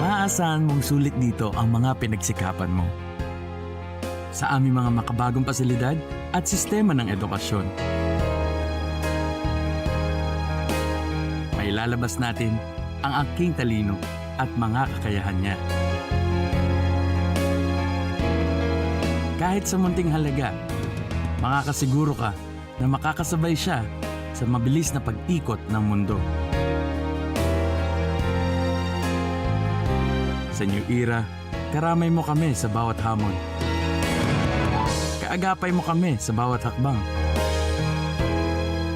Maaasahan mong sulit dito ang mga pinagsikapan mo. Sa aming mga makabagong pasilidad at sistema ng edukasyon. Mailalabas natin ang aking talino at mga kakayahan niya. Kahit sa munting halaga, makakasiguro ka na makakasabay siya sa mabilis na pag-ikot ng mundo. Sa New Era, karamay mo kami sa bawat hamon. Kaagapay mo kami sa bawat hakbang.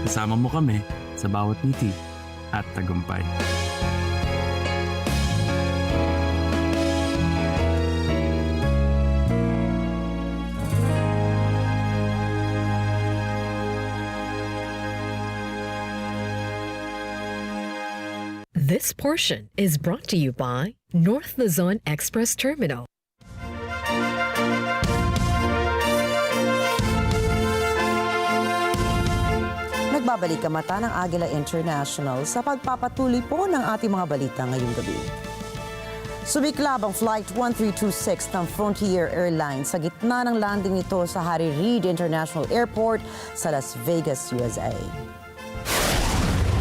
Kasama mo kami sa bawat ngiti at tagumpay. This portion is brought to you by North Luzon Express Terminal. Nagbabalik ang mata ng Agila International sa pagpapatuloy po ng ating mga balita ngayong gabi. Sumiklab ang Flight 1326 ng Frontier Airlines sa gitna ng landing nito sa Harry Reid International Airport sa Las Vegas, USA.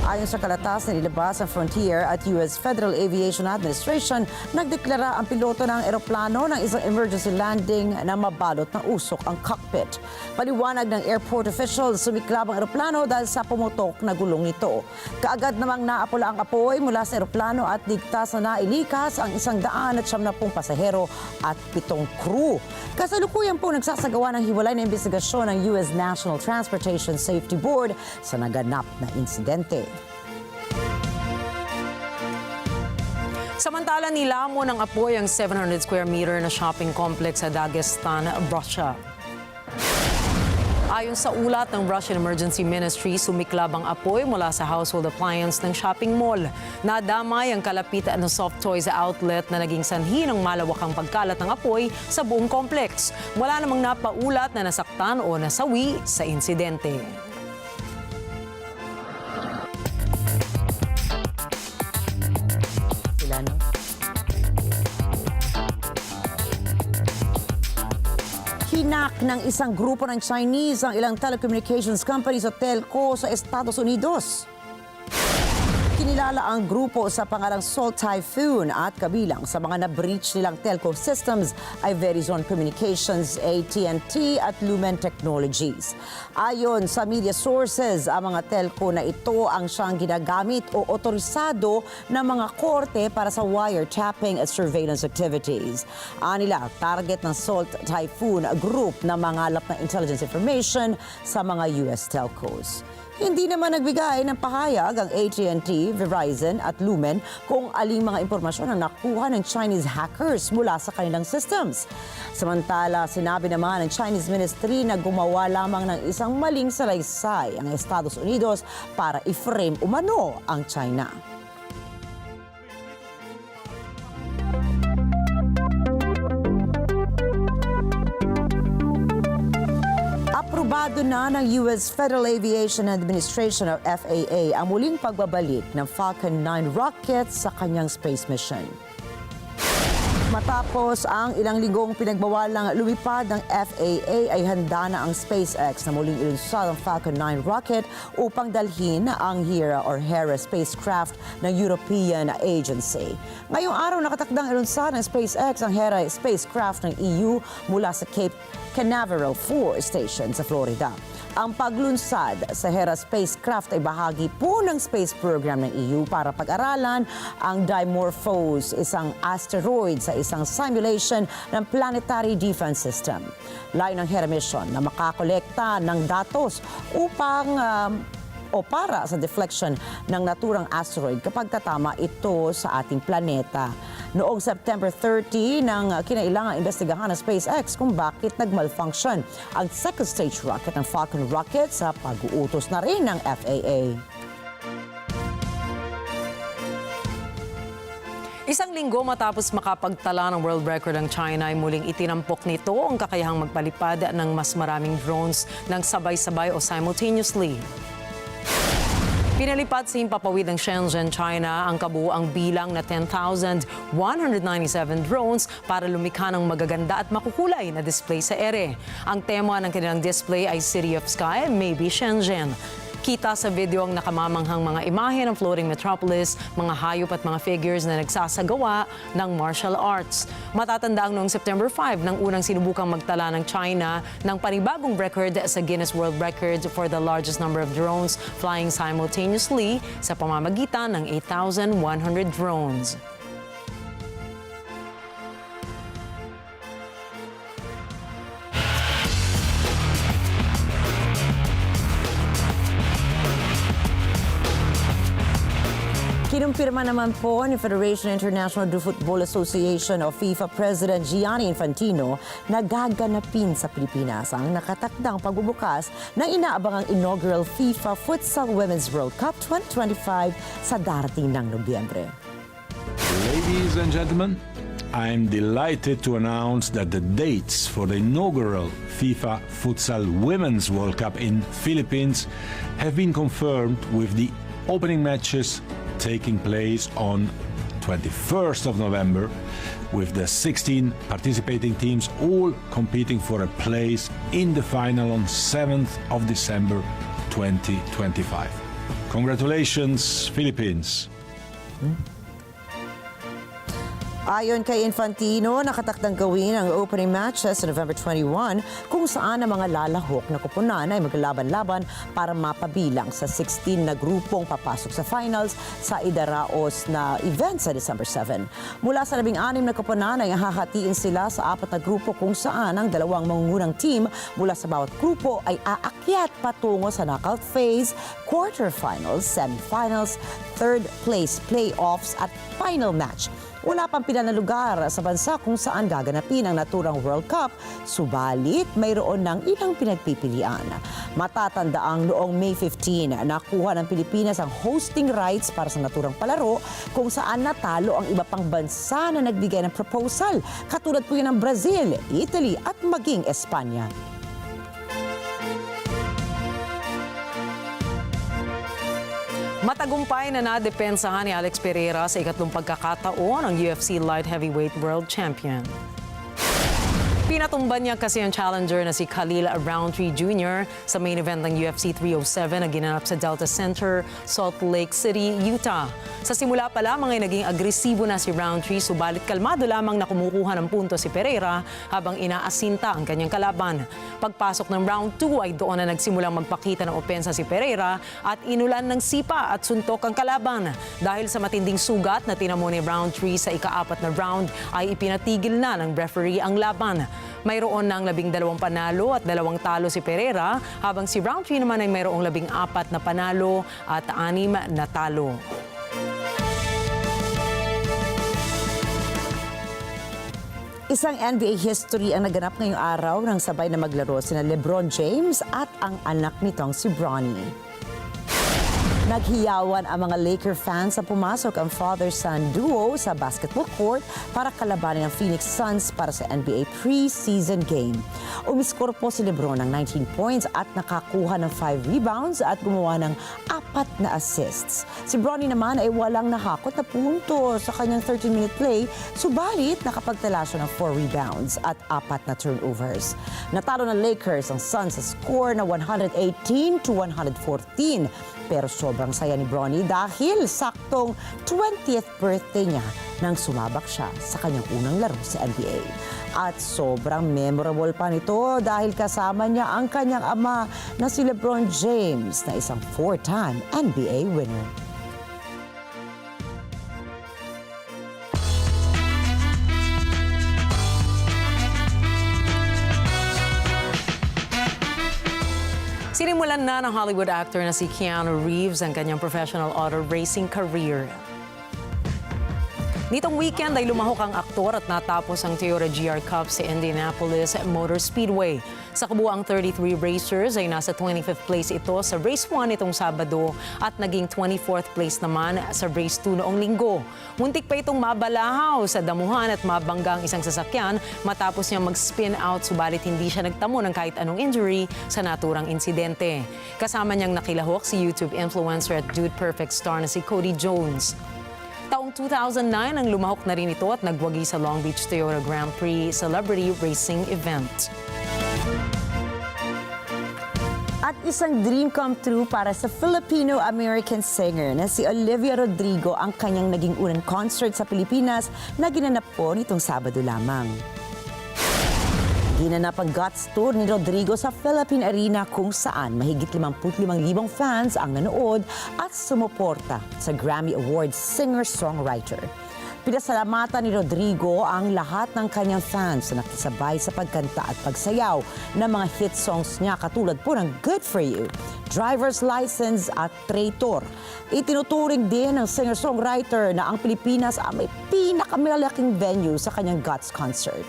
Ayon sa kalatas na nilabas ng Frontier at US Federal Aviation Administration, nagdeklara ang piloto ng eroplano ng isang emergency landing na mabalot ng usok ang cockpit. Paliwanag ng airport officials, sumiklab ang eroplano dahil sa pumutok na gulong nito. Kaagad namang naapula ang apoy mula sa eroplano at ligtas na nailikas ang 170 pasahero at 7 crew. Kasalukuyan po nagsasagawa ng hiwalay na investigasyon ng US National Transportation Safety Board sa naganap na insidente. Samantala, nilamon ng apoy ang 700 square meter na shopping complex sa Dagestan, Russia. Ayon sa ulat ng Russian Emergency Ministry, sumiklab ang apoy mula sa household appliance ng shopping mall. Nadamay ang kalapitan ng soft toys outlet na naging sanhi ng malawakang pagkalat ng apoy sa buong complex. Wala namang napaulat na nasaktan o nasawi sa insidente. Hinak ng isang grupo ng Chinese ang ilang telecommunications companies o telco sa Estados Unidos. Kinilala ang grupo sa pangalang Salt Typhoon at kabilang sa mga na-breach nilang telco systems ay Verizon Communications, AT&T at Lumen Technologies. Ayon sa media sources, ang mga telco na ito ang siyang ginagamit o otorisado ng mga korte para sa wiretapping at surveillance activities. Anila, target ng Salt Typhoon group na mangalap ng intelligence information sa mga US telcos. Hindi naman nagbigay ng pahayag ang AT&T, Verizon at Lumen kung aling mga impormasyon ang nakuha ng Chinese hackers mula sa kanilang systems. Samantala, sinabi naman ng Chinese Ministry na gumawa lamang ng isang maling salaysay ang Estados Unidos para i-frame umano ang China. Aprobado na ng US Federal Aviation Administration o FAA ang muling pagbabalik ng Falcon 9 rocket sa kanyang space mission. Matapos ang ilang linggong pinagbawalang lumipad ng FAA ay handa na ang SpaceX na muling ilunsad ang Falcon 9 rocket upang dalhin ang Hera spacecraft ng European Agency. Ngayong araw nakatakdang ilunsad ng SpaceX ang Hera spacecraft ng EU mula sa Cape Canaveral 4 Station sa Florida. Ang paglunsad sa Hera spacecraft ay bahagi po ng space program ng EU para pag-aralan ang Dimorphos, isang asteroid sa isang simulation ng Planetary Defense System. Layo ng Hera mission na makakolekta ng datos upang o para sa deflection ng naturang asteroid kapag tatama ito sa ating planeta. Noong September 30, nang kinailangang investigahan ng SpaceX kung bakit nag-malfunction ang second stage rocket ng Falcon rocket sa pag-uutos na rin ng FAA. Isang linggo matapos makapagtala ng world record ang China ay muling itinampok nito ang kakayahang magpalipad ng mas maraming drones ng sabay-sabay o simultaneously. Pinalipad sa himpapawid ng Shenzhen, China ang kabuuang bilang na 10,197 drones para lumikha ng magaganda at makukulay na display sa ere. Ang tema ng kanilang display ay City of Sky, maybe Shenzhen. Kita sa video ang nakamamanghang mga imahe ng floating metropolis, mga hayop at mga figures na nagsasagawa ng martial arts. Matatanda ang noong September 5 nang unang sinubukang magtala ng China ng panibagong record sa Guinness World Records for the largest number of drones flying simultaneously sa pamamagitan ng 8,100 drones. Kinumpirma naman po ni Federation International de Football Association o FIFA President Gianni Infantino na gaganapin sa Pilipinas ang nakatakdang pagbubukas ng inaabangang inaugural FIFA Futsal Women's World Cup 2025 sa darating ng Nobyembre. Ladies and gentlemen, I'm delighted to announce that the dates for the inaugural FIFA Futsal Women's World Cup in Philippines have been confirmed with the opening matches taking place on 21st of November with the 16 participating teams all competing for a place in the final on 7th of December 2025. Congratulations, Philippines! Ayon kay Infantino, nakatakdang gawin ang opening matches sa November 21 kung saan ang mga lalahok na koponan ay maglalaban-laban para mapabilang sa 16 na grupong papasok sa finals sa idaraos na event sa December 7. Mula sa 16 na koponan ay hahatiin sila sa 4 na grupo kung saan ang dalawang mangungunang team mula sa bawat grupo ay aakyat patungo sa knockout phase, quarterfinals, semifinals, third place playoffs at final match. Wala pang pila na lugar sa bansa kung saan gaganapin ang naturang World Cup, subalit mayroon ng ilang pinagpipilian. Matatanda ang noong May 15, nakuha ng Pilipinas ang hosting rights para sa naturang palaro kung saan natalo ang iba pang bansa na nagbigay ng proposal, katulad po yun ng Brazil, Italy at maging Espanya. Matagumpay na nadepensahan ni Alex Pereira sa ikatlong pagkakataon ang UFC Light Heavyweight World Champion. Pinatumban niya kasi ang challenger na si Khalil Roundtree Jr. sa main event ng UFC 307 na ginanap sa Delta Center, Salt Lake City, Utah. Sa simula pa lamang ay naging agresibo na si Roundtree, subalit kalmado lamang na kumukuha ng punto si Pereira habang inaasinta ang kanyang kalaban. Pagpasok ng round 2 ay doon na nagsimulang magpakita ng opensa si Pereira at inulan ng sipa at suntok ang kalaban. Dahil sa matinding sugat na tinamo ni Roundtree sa ika-4 na round ay ipinatigil na ng referee ang laban. Mayroon ng 12 panalo at 2 talo si Pereira, habang si Roundtree naman ay mayroong 14 na panalo at 6 na talo. Isang NBA history ang naganap ngayong araw nang sabay na maglaro sina LeBron James at ang anak nitong si Bronny. Naghiyawan ang mga Laker fans sa pumasok ang father-son duo sa basketball court para kalabanin ang Phoenix Suns para sa NBA preseason game. Umiskor po si LeBron ng 19 points at nakakuha ng 5 rebounds at gumawa ng 4 na assists. Si Bronny naman ay walang nahakot na punto sa kanyang 13-minute play, subalit nakapagtala siya ng 4 rebounds at 4 na turnovers. Natalo ng Lakers ang Suns sa score na 118-114. Pero sobrang saya ni Bronny dahil saktong 20th birthday niya nang sumabak siya sa kanyang unang laro sa NBA. At sobrang memorable pa nito dahil kasama niya ang kanyang ama na si LeBron James na isang 4-time NBA winner. Sinimulan na ng Hollywood actor na si Keanu Reeves ang kanyang professional auto racing career. Nitong weekend ay lumahok ang aktor at natapos ang Toyota GR Cup sa Indianapolis Motor Speedway. Sa kabuuang 33 racers ay nasa 25th place ito sa race 1 itong Sabado at naging 24th place naman sa race 2 noong Linggo. Muntik pa itong mabalahaw sa damuhan at mabangga ang isang sasakyan matapos niya mag-spin out subalit hindi siya nagtamo ng kahit anong injury sa naturang insidente. Kasama niyang nakilahok si YouTube influencer at Dude Perfect star na si Cody Jones. Taong 2009 ang lumahok na rin ito at nagwagi sa Long Beach Toyota Grand Prix Celebrity Racing Event. At isang dream come true para sa Filipino-American singer na si Olivia Rodrigo ang kanyang naging unang concert sa Pilipinas na ginanap po nitong Sabado lamang. Ginanap ang Guts Tour ni Rodrigo sa Philippine Arena kung saan mahigit 55,000 fans ang nanood at sumuporta sa Grammy Awards singer-songwriter. Pinasalamatan ni Rodrigo ang lahat ng kanyang fans na nakisabay sa pagkanta at pagsayaw ng mga hit songs niya katulad po ng Good For You, Driver's License at Traitor. Itinuturing din ng singer-songwriter na ang Pilipinas ang may pinakamalaking venue sa kanyang Guts concert.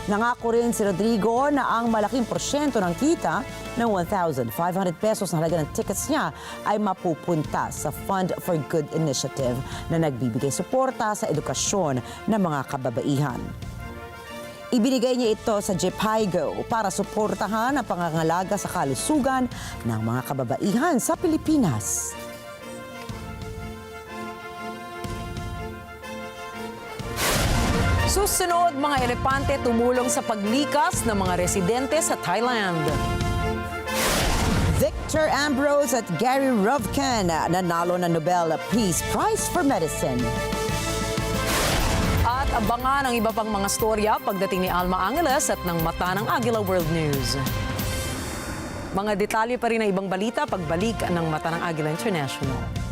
Nangako rin si Rodrigo na ang malaking porsyento ng kita ng 1,500 pesos na halaga ng tickets niya ay mapupunta sa Fund for Good Initiative na nagbibigay suporta sa edukasyon ng mga kababaihan. Ibinigay niya ito sa Jepigo para suportahan ang pangangalaga sa kalusugan ng mga kababaihan sa Pilipinas. Susunod, mga elepante tumulong sa paglikas ng mga residente sa Thailand. Victor Ambrose at Gary Ruvkun nanalo ng Nobel Peace Prize for Medicine. At abangan ang iba pang mga storya pagdating ni Alma Angeles at ng mata ng Agila World News. Mga detalye pa rin ng ibang balita pagbalik ng mata ng Agila International.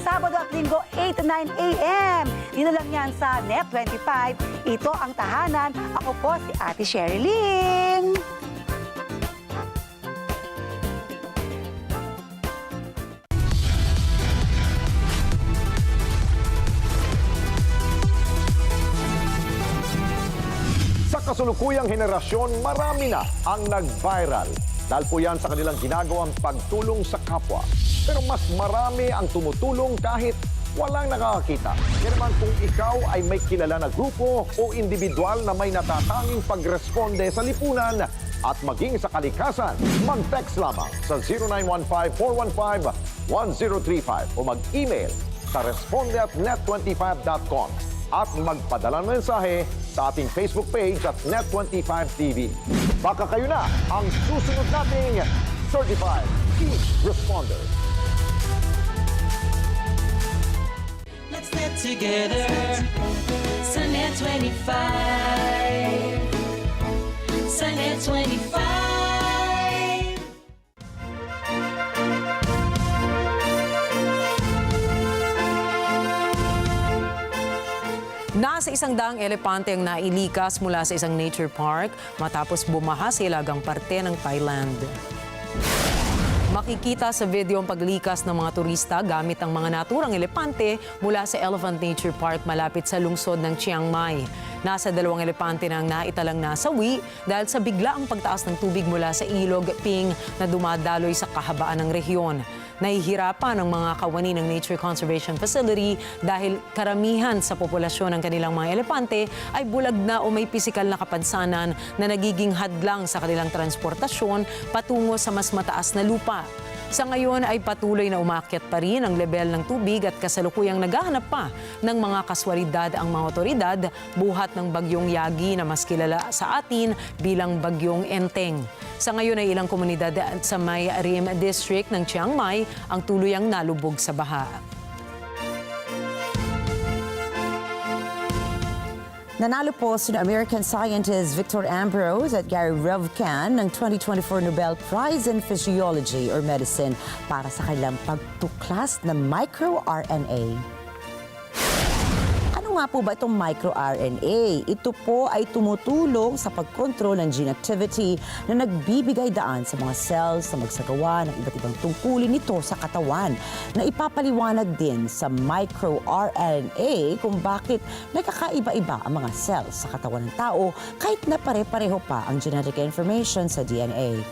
Sabado at Linggo, 8 to 9 a.m. Dito lang yan sa NET25. Ito ang tahanan. Ako po si Ate Sherilyn. Sa kasulukuyang henerasyon, marami na ang nag-viral. Dahil po yan sa kanilang ginagawang pagtulong sa kapwa. Pero mas marami ang tumutulong kahit walang nakakakita. Kaya naman kung ikaw ay may kilala na grupo o individual na may natatanging pagresponde sa lipunan at maging sa kalikasan, mag-text lamang sa 0915-415-1035 o mag-email sa responde@net25.com at magpadala ng mensahe sa ating Facebook page at NET25 TV. Baka kayo na ang susunod nating Certified Key Responder. Let's net together sa NET25. Sa NET25. Nasa 100 elepante ang nailikas mula sa isang nature park matapos bumaha sa ilagang parte ng Thailand. Makikita sa video ang paglikas ng mga turista gamit ang mga naturang elepante mula sa Elephant Nature Park malapit sa lungsod ng Chiang Mai. Nasa 2 elepante na ang naitalang nasawi dahil sa biglaang pagtaas ng tubig mula sa ilog Ping na dumadaloy sa kahabaan ng rehiyon. Nahihirapan ang mga kawani ng Nature Conservation Facility dahil karamihan sa populasyon ng kanilang mga elepante ay bulag na o may pisikal na kapansanan na nagiging hadlang sa kanilang transportasyon patungo sa mas mataas na lupa. Sa ngayon ay patuloy na umaakyat pa rin ang level ng tubig at kasalukuyang naghahanap pa ng mga kaswalidad ang mga otoridad buhat ng bagyong Yagi na mas kilala sa atin bilang bagyong Enteng. Sa ngayon ay ilang komunidad sa May Rim District ng Chiang Mai ang tuluyang nalubog sa baha. Nanalo po sina American scientist Victor Ambrose at Gary Revcan ng 2024 Nobel Prize in Physiology or Medicine para sa kanilang pagtuklas ng microRNA. Ano nga po ba itong microRNA? Ito po ay tumutulong sa pagkontrol ng gene activity na nagbibigay daan sa mga cells na magsagawa ng iba't ibang tungkulin nito sa katawan na ipapaliwanag din sa microRNA kung bakit nagkakaiba-iba ang mga cells sa katawan ng tao kahit na pare-pareho pa ang genetic information sa DNA.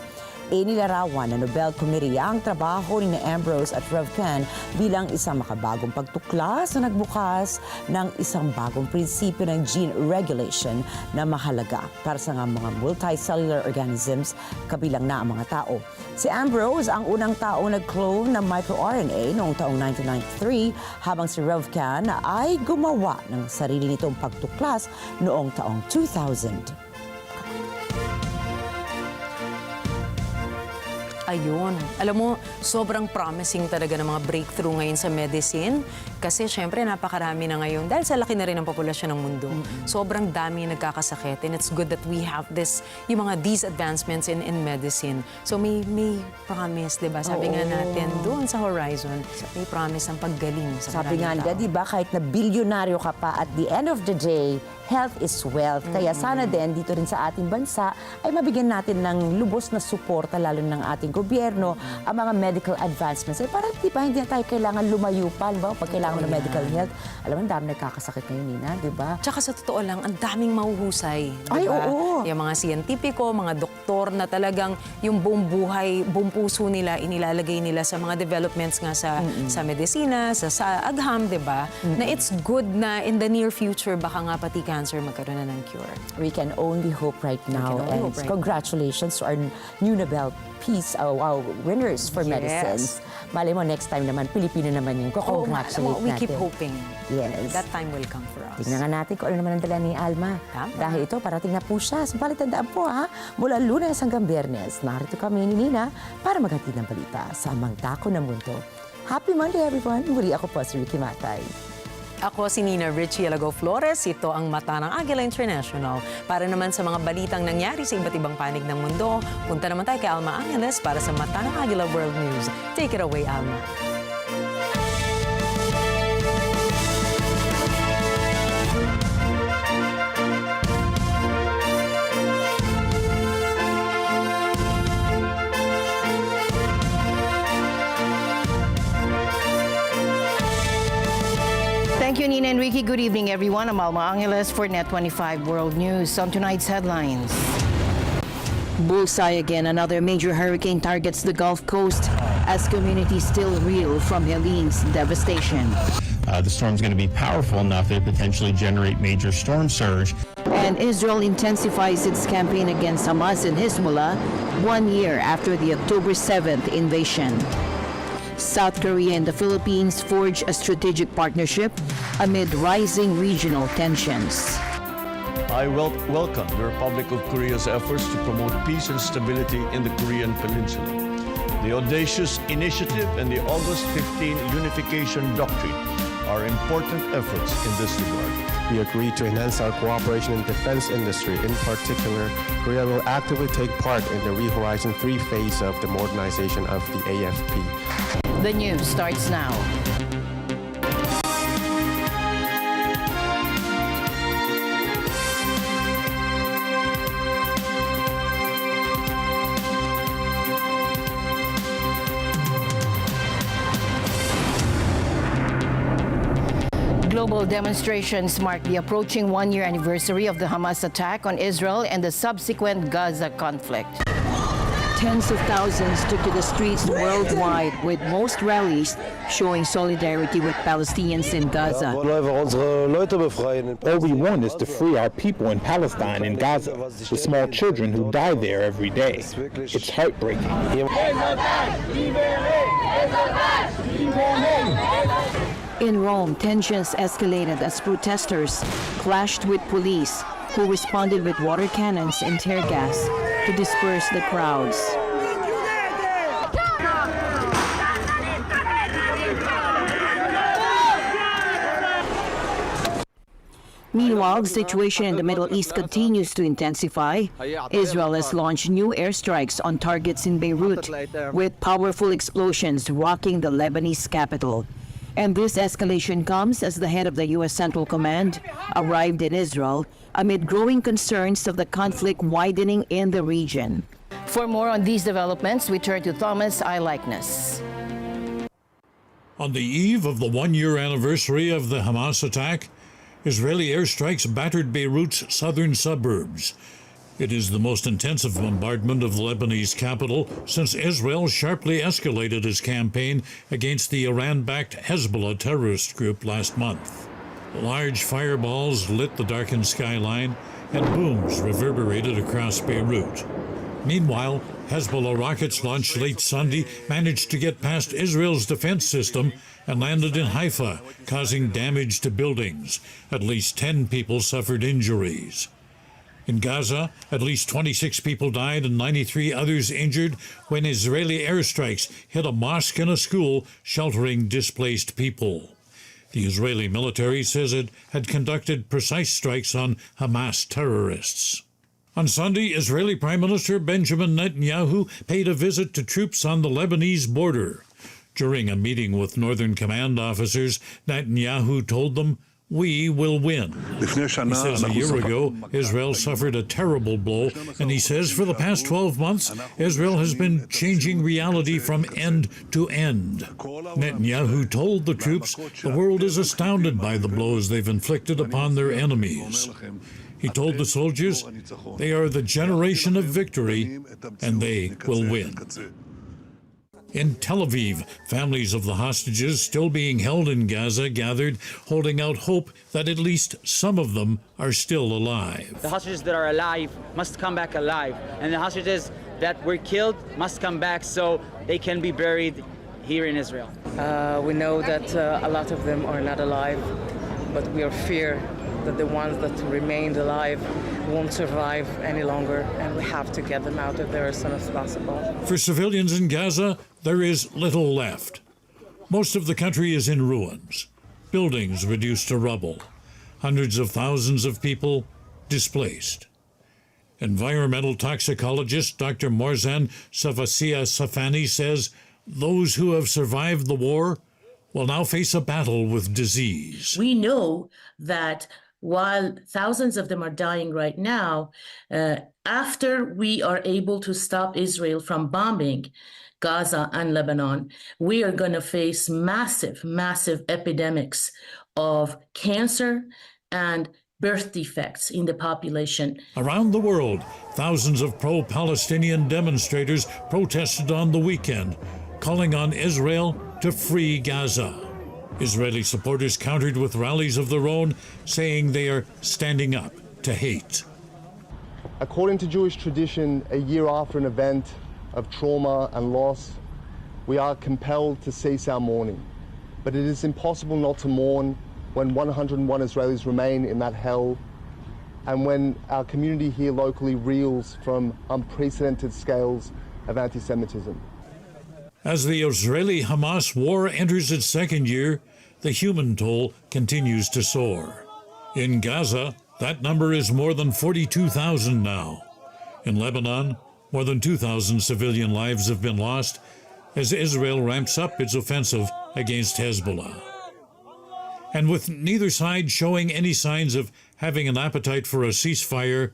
Inilarawan ng Nobel Committee ang trabaho ni Ambrose at Revcan bilang isang makabagong pagtuklas na nagbukas ng isang bagong prinsipyo ng gene regulation na mahalaga para sa mga multicellular organisms kabilang na ang mga tao. Si Ambrose ang unang taong nag-clone ng microRNA noong taong 1993 habang si Revcan ay gumawa ng sarili nitong pagtuklas noong taong 2000. Ayun. Alam mo, sobrang promising talaga ng mga breakthrough ngayon sa medicine. Kasi syempre, napakarami na ngayon. Dahil sa laki na rin ng populasyon ng mundo, sobrang dami nagkakasakit. And it's good that we have these advancements in medicine. So may promise, di ba? Sabi nga natin, doon sa horizon, may promise ng paggaling sa Sabi nga maraming nila, tao. di ba, kahit na bilyonaryo ka pa, at the end of the day, health is wealth. Kaya sana din dito rin sa ating bansa ay mabigyan natin ng lubos na suporta lalo ng ating gobyerno ang mga medical advancements. Ay parang di ba hindi na tayo kailangan lumayo pa, di ba? Pag kailangan ng medical health. Alam mo, ang dami nagkakasakit ngayon, Nina, di ba? Tsaka sa totoo lang, ang daming mahuhusay. Ay, diba? oo. Yung mga siyentipiko, mga doktor na talagang yung buong buhay, buong puso nila, inilalagay nila sa mga developments nga sa medisina, sa agham, di ba? Na it's good na in the near future, baka nga pati cancer magkaroon na ng cure. We can only hope right now. And congratulations to our new Nobel Peace winners for medicines. Malay mo, next time naman, Pilipino naman yung congratulate we natin. keep hoping. Yes. That time will come for us. Tingnan nga natin kung ano naman ang dala ni Alma. Dahil ito, parating na po siya. Subalit tandaan po mula Lunes hanggang Biyernes, narito kami ni Nina para maghatid ng balita sa amang dako ng mundo. Happy Monday, everyone! Muli ako po si Ricky Matay. Ako si Nina Richie Alago Flores. Ito ang Mata ng Agila International. Para naman sa mga balitang nangyari sa iba't ibang panig ng mundo, punta naman tayo kay Alma Angeles para sa Mata ng Agila World News. Take it away, Alma. Thank you, Nina and Ricky. Good evening, everyone. I'm Alma Angeles for NET25 World News. On tonight's headlines. Bullseye again. Another major hurricane targets the Gulf Coast as communities still reel from Helene's devastation. The storm's going to be powerful enough to potentially generate major storm surge. And Israel intensifies its campaign against Hamas and Hezbollah 1 year after the October 7th invasion. South Korea and the Philippines forge a strategic partnership amid rising regional tensions. I welcome the Republic of Korea's efforts to promote peace and stability in the Korean Peninsula. The audacious initiative and the August 15 Unification Doctrine are important efforts in this regard. We agreed to enhance our cooperation in the defense industry. In particular, Korea will actively take part in the Re-Horizon 3 phase of the modernization of the AFP. The news starts now. Global demonstrations mark the approaching one-year anniversary of the Hamas attack on Israel and the subsequent Gaza conflict. Tens of thousands took to the streets worldwide, with most rallies showing solidarity with Palestinians in Gaza. All we want is to free our people in Palestine and Gaza, the small children who die there every day. It's heartbreaking. In Rome, tensions escalated as protesters clashed with police, who responded with water cannons and tear gas. to disperse the crowds. Meanwhile, the situation in the Middle East continues to intensify. Israel has launched new airstrikes on targets in Beirut, with powerful explosions rocking the Lebanese capital. And this escalation comes as the head of the U.S. Central Command arrived in Israel amid growing concerns of the conflict widening in the region. For more on these developments, we turn to Thomas Eyelikeness. On the eve of the one-year anniversary of the Hamas attack, Israeli airstrikes battered Beirut's southern suburbs. It is the most intensive bombardment of the Lebanese capital since Israel sharply escalated its campaign against the Iran-backed Hezbollah terrorist group last month. Large fireballs lit the darkened skyline, and booms reverberated across Beirut. Meanwhile, Hezbollah rockets launched late Sunday managed to get past Israel's defense system and landed in Haifa, causing damage to buildings. At least 10 people suffered injuries. In Gaza, at least 26 people died and 93 others injured when Israeli airstrikes hit a mosque and a school sheltering displaced people. The Israeli military says it had conducted precise strikes on Hamas terrorists. On Sunday, Israeli Prime Minister Benjamin Netanyahu paid a visit to troops on the Lebanese border. During a meeting with Northern Command officers, Netanyahu told them, "We will win." He says a year ago, Israel suffered a terrible blow, and he says for the past 12 months, Israel has been changing reality from end to end. Netanyahu told the troops the world is astounded by the blows they've inflicted upon their enemies. He told the soldiers they are the generation of victory, and they will win. In Tel Aviv, families of the hostages still being held in Gaza gathered, holding out hope that at least some of them are still alive. The hostages that are alive must come back alive, and the hostages that were killed must come back so they can be buried here in Israel. We know that a lot of them are not alive, but we are fear that the ones that remained alive won't survive any longer, and we have to get them out of there as soon as possible. For civilians in Gaza, there is little left. Most of the country is in ruins, buildings reduced to rubble, hundreds of thousands of people displaced. Environmental toxicologist Dr. Morzan Savasia Safani says those who have survived the war will now face a battle with disease. We know that while thousands of them are dying right now, after we are able to stop Israel from bombing Gaza and Lebanon, we are going to face massive, massive epidemics of cancer and birth defects in the population. Around the world, thousands of pro-Palestinian demonstrators protested on the weekend, calling on Israel to free Gaza. Israeli supporters countered with rallies of their own, saying they are standing up to hate. According to Jewish tradition, a year after an event of trauma and loss, we are compelled to cease our mourning. But it is impossible not to mourn when 101 Israelis remain in that hell, and when our community here locally reels from unprecedented scales of anti-Semitism. As the Israeli-Hamas war enters its second year, the human toll continues to soar. In Gaza, that number is more than 42,000 now. In Lebanon, more than 2,000 civilian lives have been lost as Israel ramps up its offensive against Hezbollah. And with neither side showing any signs of having an appetite for a ceasefire,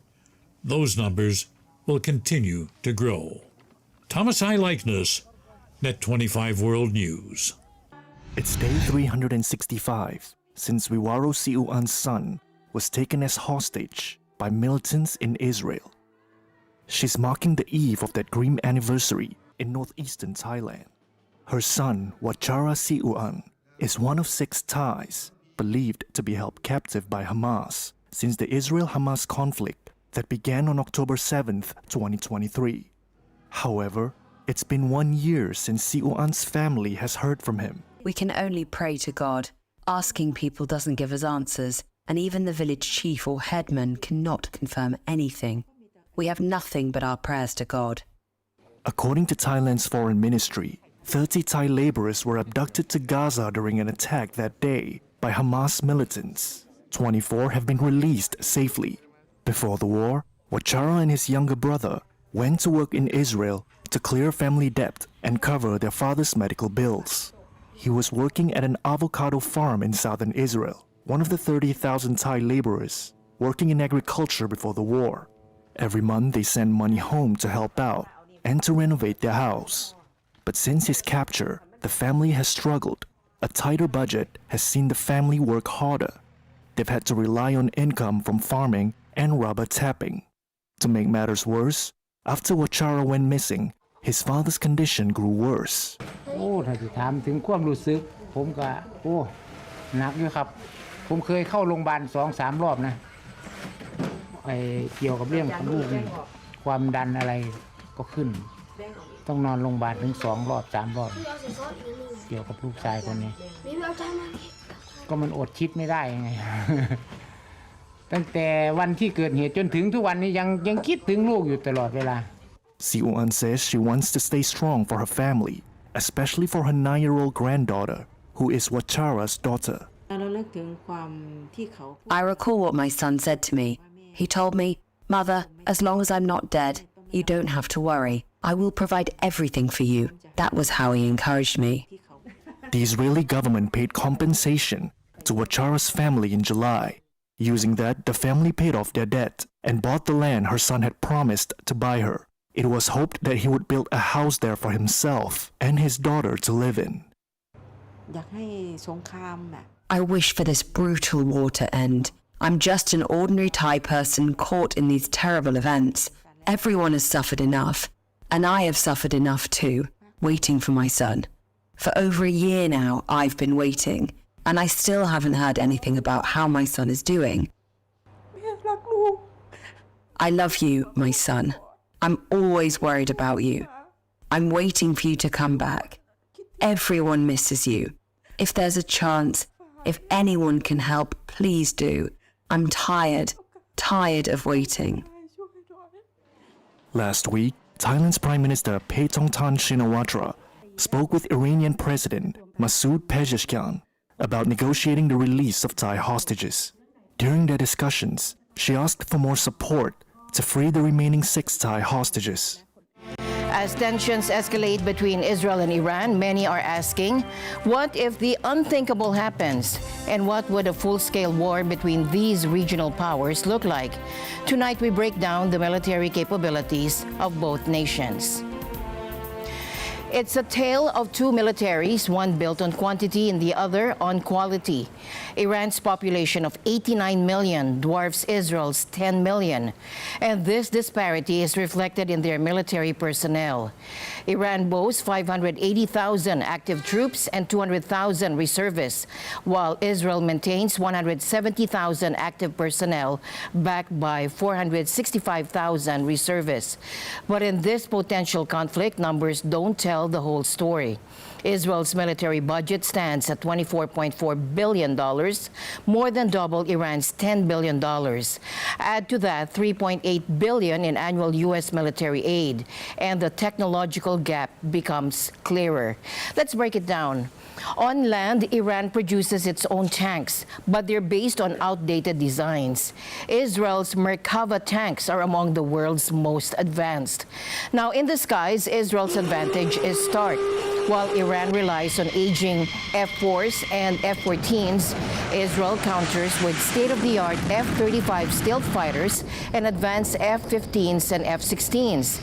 those numbers will continue to grow. Thomas Eyelikeness, NET25 World News. It's day 365 since Wiwaro Siuan's son was taken as hostage by militants in Israel. She's marking the eve of that grim anniversary in northeastern Thailand. Her son, Wachara Siuan, is one of 6 Thais believed to be held captive by Hamas since the Israel-Hamas conflict that began on October 7th, 2023. However, it's been 1 year since Siuan's family has heard from him. We can only pray to God. Asking people doesn't give us answers, and even the village chief or headman cannot confirm anything. We have nothing but our prayers to God. According to Thailand's foreign ministry, 30 Thai laborers were abducted to Gaza during an attack that day by Hamas militants. 24 have been released safely. Before the war, Wachara and his younger brother went to work in Israel to clear family debt and cover their father's medical bills. He was working at an avocado farm in southern Israel, one of the 30,000 Thai laborers working in agriculture before the war. Every month they send money home to help out and to renovate their house. But since his capture, the family has struggled. A tighter budget has seen the family work harder. They've had to rely on income from farming and rubber tapping. To make matters worse, after Wachara went missing, his father's condition grew worse. ถ้าจะถามถึงความรู้สึกผมก็หนักอยู่ครับผมเคยเข้าโรงพยาบาล 2-3 รอบนะเกี่ยวกับเรื่องของลูกนี่ความดันอะไรก็ขึ้นต้องนอนโรงพยาบาลถึง2 รอบ 3 รอบเกี่ยวกับลูกชายคนนี้ก็มันอดคิดไม่ได้ไง ตั้งแต่วันที่เกิดเหตุจนถึงทุกวันนี้ยังคิดถึงลูกอยู่ตลอดเวลา Siuan says she wants to stay strong for her family, especially for her 9-year-old granddaughter, who is Wachara's daughter. I recall what my son said to me. He told me, "Mother, as long as I'm not dead, you don't have to worry. I will provide everything for you." That was how he encouraged me. The Israeli government paid compensation to Wachara's family in July. Using that, the family paid off their debt and bought the land her son had promised to buy her. It was hoped that he would build a house there for himself and his daughter to live in. I wish for this brutal war to end. I'm just an ordinary Thai person caught in these terrible events. Everyone has suffered enough, and I have suffered enough too, waiting for my son. For over a year now, I've been waiting, and I still haven't heard anything about how my son is doing. I love you, my son. I'm always worried about you. I'm waiting for you to come back. Everyone misses you. If there's a chance, if anyone can help, please do. I'm tired of waiting. Last week, Thailand's Prime Minister Paetongtarn Shinawatra spoke with Iranian President Masoud Pezeshkian about negotiating the release of Thai hostages. During their discussions, she asked for more support to free the remaining 6 Thai hostages. As tensions escalate between Israel and Iran, many are asking, what if the unthinkable happens? And what would a full-scale war between these regional powers look like? Tonight, we break down the military capabilities of both nations. It's a tale of two militaries, one built on quantity and the other on quality. Iran's population of 89 million dwarfs Israel's 10 million. And this disparity is reflected in their military personnel. Iran boasts 580,000 active troops and 200,000 reservists, while Israel maintains 170,000 active personnel backed by 465,000 reservists. But in this potential conflict, numbers don't tell the whole story. Israel's military budget stands at $24.4 billion, more than double Iran's $10 billion. Add to that $3.8 billion in annual U.S. military aid, and the technological gap becomes clearer. Let's break it down. On land, Iran produces its own tanks, but they're based on outdated designs. Israel's Merkava tanks are among the world's most advanced. Now, in the skies, Israel's advantage is stark. While Iran relies on aging F-4s and F-14s, Israel counters with state-of-the-art F-35 stealth fighters and advanced F-15s and F-16s.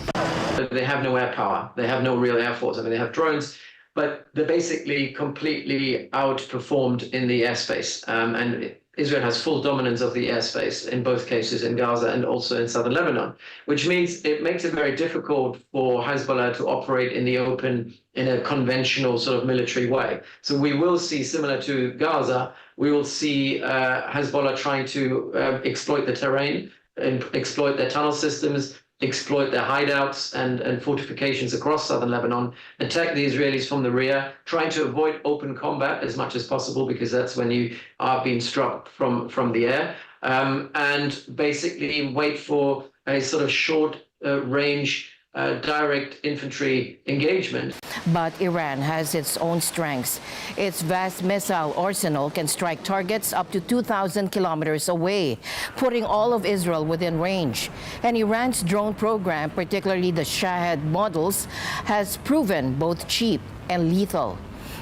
They have no air power. They have no real air force. I mean, they have drones, but they're basically completely outperformed in the airspace. And Israel has full dominance of the airspace in both cases, in Gaza and also in southern Lebanon, which means it makes it very difficult for Hezbollah to operate in the open in a conventional sort of military way. So we will see, similar to Gaza, we will see Hezbollah trying to exploit the terrain and exploit their tunnel systems, exploit their hideouts and fortifications across southern Lebanon, attack the Israelis from the rear, trying to avoid open combat as much as possible, because that's when you are being struck from the air, and basically wait for a sort of short range direct infantry engagement. But Iran has its own strengths. Its vast missile arsenal can strike targets up to 2,000 kilometers away, putting all of Israel within range. And Iran's drone program, particularly the Shahed models, has proven both cheap and lethal.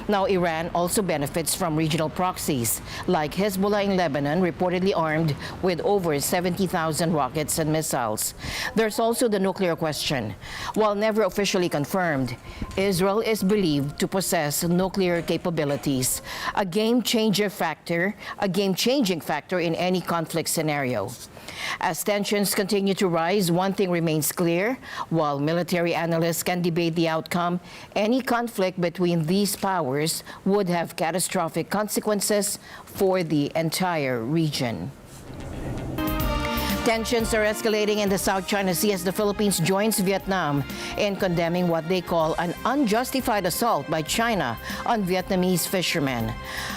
Now, Iran also benefits from regional proxies, like Hezbollah in Lebanon, reportedly armed with over 70,000 rockets and missiles. There's also the nuclear question. While never officially confirmed, Israel is believed to possess nuclear capabilities, a game-changing factor in any conflict scenario. As tensions continue to rise, one thing remains clear. While military analysts can debate the outcome, any conflict between these powers would have catastrophic consequences for the entire region. Tensions are escalating in the South China Sea as the Philippines joins Vietnam in condemning what they call an unjustified assault by China on Vietnamese fishermen.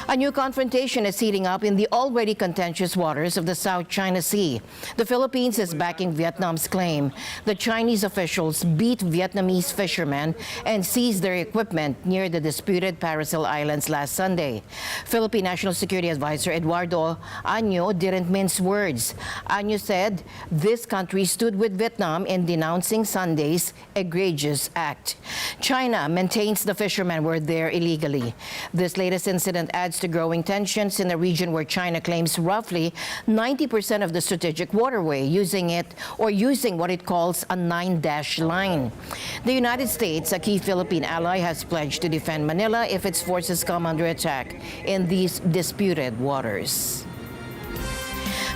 A new confrontation is heating up in the already contentious waters of the South China Sea. The Philippines is backing Vietnam's claim that Chinese officials beat Vietnamese fishermen and seized their equipment near the disputed Paracel Islands last Sunday. Philippine National Security Advisor Eduardo Año didn't mince words. Año said this country stood with Vietnam in denouncing Sunday's egregious act. China maintains the fishermen were there illegally. This latest incident adds to growing tensions in a region where China claims roughly 90% of the strategic waterway, using what it calls a 9-dash line. The United States, a key Philippine ally, has pledged to defend Manila if its forces come under attack in these disputed waters.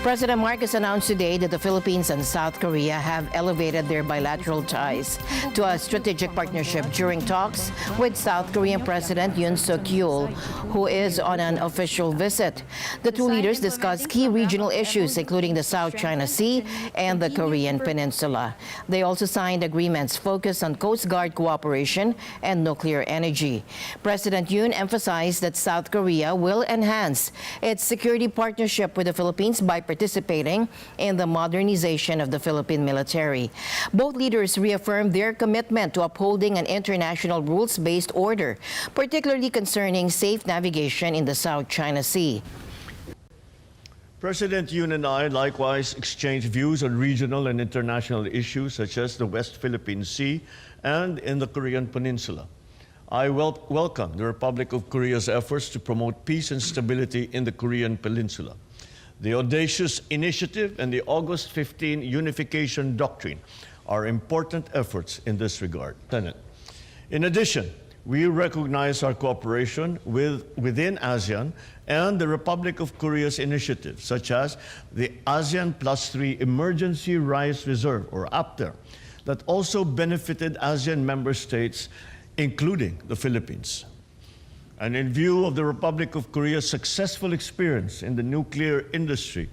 President Marcos announced today that the Philippines and South Korea have elevated their bilateral ties to a strategic partnership during talks with South Korean President Yoon Suk-yeol, who is on an official visit. The two leaders discussed key regional issues, including the South China Sea and the Korean Peninsula. They also signed agreements focused on Coast Guard cooperation and nuclear energy. President Yoon emphasized that South Korea will enhance its security partnership with the Philippines by participating in the modernization of the Philippine military. Both leaders reaffirmed their commitment to upholding an international rules-based order, particularly concerning safe navigation in the South China Sea. President Yoon and I likewise exchanged views on regional and international issues such as the West Philippine Sea and in the Korean Peninsula. I welcome the Republic of Korea's efforts to promote peace and stability in the Korean Peninsula. The audacious initiative and the August 15 unification doctrine are important efforts in this regard. Senate. In addition, we recognize our cooperation within ASEAN and the Republic of Korea's initiatives, such as the ASEAN +3 Emergency Rice Reserve, or APTER, that also benefited ASEAN member states, including the Philippines. And in view of the Republic of Korea's successful experience in the nuclear industry,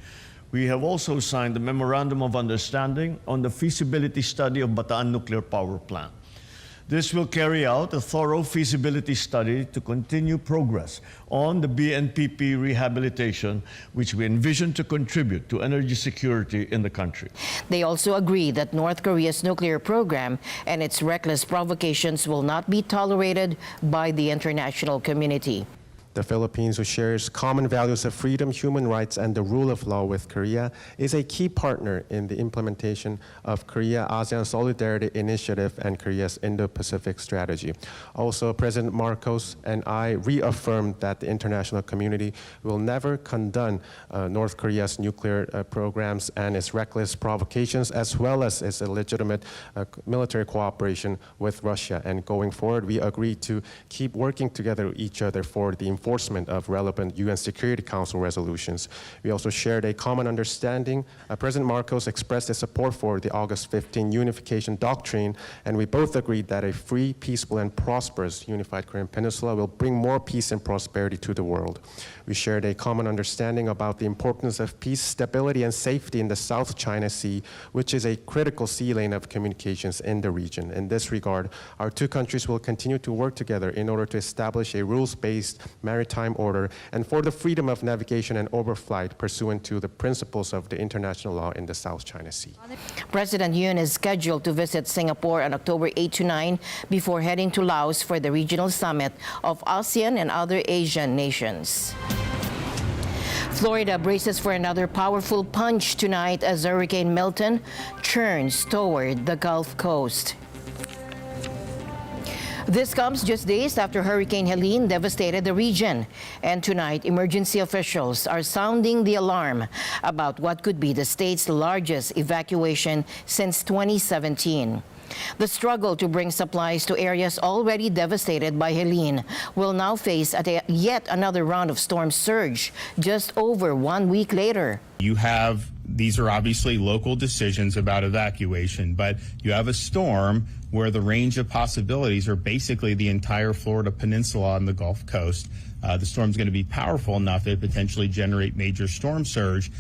we have also signed the Memorandum of Understanding on the feasibility study of Bataan Nuclear Power Plant. This will carry out a thorough feasibility study to continue progress on the BNPP rehabilitation, which we envision to contribute to energy security in the country. They also agree that North Korea's nuclear program and its reckless provocations will not be tolerated by the international community. The Philippines, who shares common values of freedom, human rights, and the rule of law with Korea, is a key partner in the implementation of Korea-ASEAN Solidarity Initiative and Korea's Indo-Pacific strategy. Also, President Marcos and I reaffirmed that the international community will never condone North Korea's nuclear programs and its reckless provocations, as well as its illegitimate military cooperation with Russia. And going forward, we agreed to keep working together with each other for the enforcement of relevant UN Security Council resolutions. We also shared a common understanding. President Marcos expressed his support for the August 15 unification doctrine, and we both agreed that a free, peaceful, and prosperous unified Korean Peninsula will bring more peace and prosperity to the world. We shared a common understanding about the importance of peace, stability, and safety in the South China Sea, which is a critical sea lane of communications in the region. In this regard, our two countries will continue to work together in order to establish a rules-based maritime order and for the freedom of navigation and overflight pursuant to the principles of the international law in the South China Sea. President Yoon is scheduled to visit Singapore on October 8 to 9 before heading to Laos for the regional summit of ASEAN and other Asian nations. Florida braces for another powerful punch tonight as Hurricane Milton churns toward the Gulf Coast. This comes just days after Hurricane Helene devastated the region. And tonight, emergency officials are sounding the alarm about what could be the state's largest evacuation since 2017. The struggle to bring supplies to areas already devastated by Helene will now face yet another round of storm surge just over 1 week later. These are obviously local decisions about evacuation, but you have a storm where the range of possibilities are basically the entire Florida peninsula and the Gulf Coast. The storm's going to be powerful enough to potentially generate major storm surge.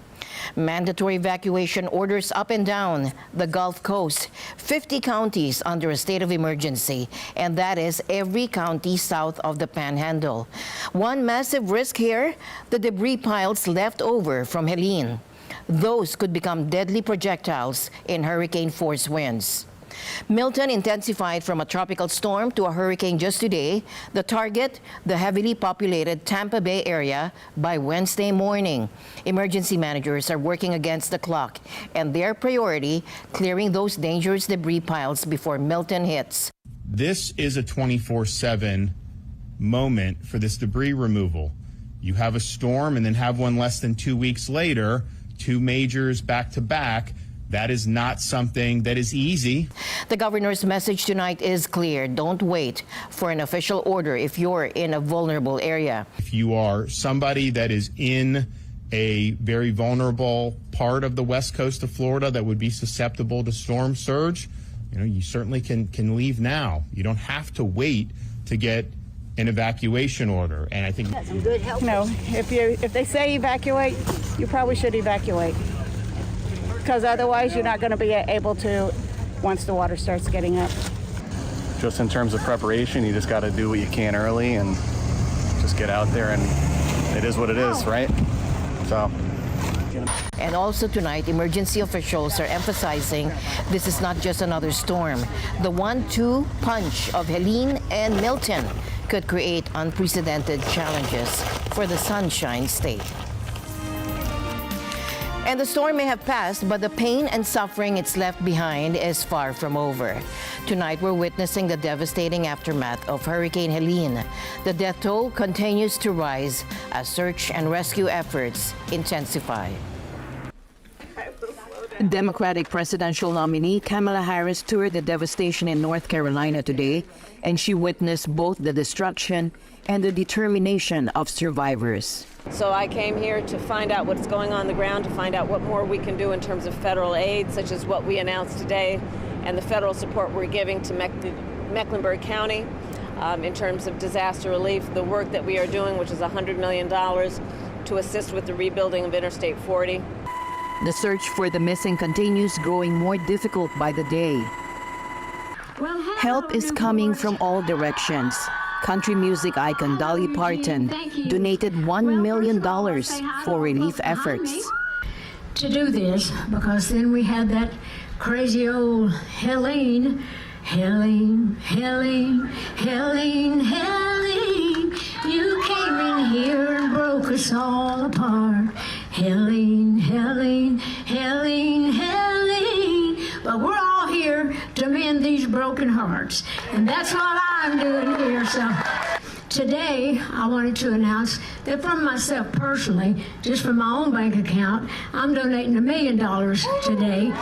Mandatory evacuation orders up and down the Gulf Coast, 50 counties under a state of emergency, and that is every county south of the Panhandle. One massive risk here, the debris piles left over from Helene. Those could become deadly projectiles in hurricane-force winds. Milton intensified from a tropical storm to a hurricane just today. The target, the heavily populated Tampa Bay area, by Wednesday morning. Emergency managers are working against the clock, and their priority, clearing those dangerous debris piles before Milton hits. This is a 24/7 moment for this debris removal. You have a storm and then have one less than 2 weeks later, two majors back to back. That is not something that is easy. The governor's message tonight is clear. Don't wait for an official order if you're in a vulnerable area. If you are somebody that is in a very vulnerable part of the west coast of Florida that would be susceptible to storm surge, you certainly can leave now. You don't have to wait to get an evacuation order. And I think if they say evacuate, you probably should evacuate, because otherwise you're not going to be able to once the water starts getting up. Just in terms of preparation, you just got to do what you can early and just get out there, and it is what it is, right? So. And also tonight, emergency officials are emphasizing this is not just another storm. The 1-2 punch of Helene and Milton could create unprecedented challenges for the Sunshine State. And the storm may have passed, but the pain and suffering it's left behind is far from over. Tonight, we're witnessing the devastating aftermath of Hurricane Helene. The death toll continues to rise as search and rescue efforts intensify. Democratic presidential nominee Kamala Harris toured the devastation in North Carolina today, and she witnessed both the destruction and the determination of survivors. So I came here to find out what's going on the ground, to find out what more we can do in terms of federal aid, such as what we announced today, and the federal support we're giving to Mecklenburg County in terms of disaster relief, the work that we are doing, which is $100 million to assist with the rebuilding of Interstate 40. The search for the missing continues, growing more difficult by the day. Help is coming from all directions. Country music icon Dolly Parton donated $1 million for relief efforts. To do this, because then we had that crazy old Helene, you came in here and broke us all apart. Helene, but we're all here to mend these broken hearts, and that's what I'm doing here. So today I wanted to announce that from myself personally, just from my own bank account, I'm donating $1 million today.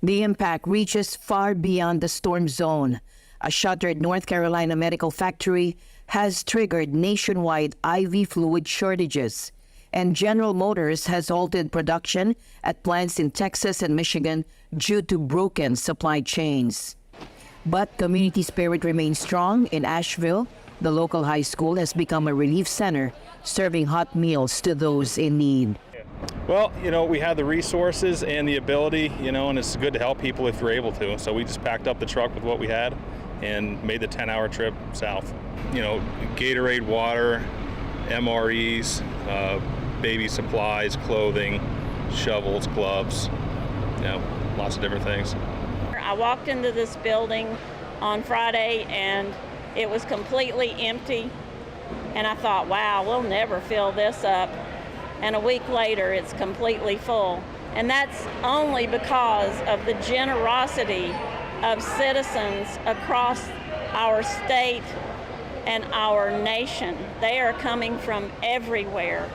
The impact reaches far beyond the storm zone. A shuttered North Carolina medical factory has triggered nationwide IV fluid shortages, and General Motors has halted production at plants in Texas and Michigan due to broken supply chains. But community spirit remains strong in Asheville. The local high school has become a relief center, serving hot meals to those in need. Well, we had the resources and the ability, and it's good to help people if you're able to. So we just packed up the truck with what we had and made the 10-hour trip south. You know, Gatorade water, MREs, baby supplies, clothing, shovels, gloves, you know, lots of different things. I walked into this building on Friday and it was completely empty. And I thought, wow, we'll never fill this up. And a week later, it's completely full. And that's only because of the generosity of citizens across our state and our nation. They are coming from everywhere.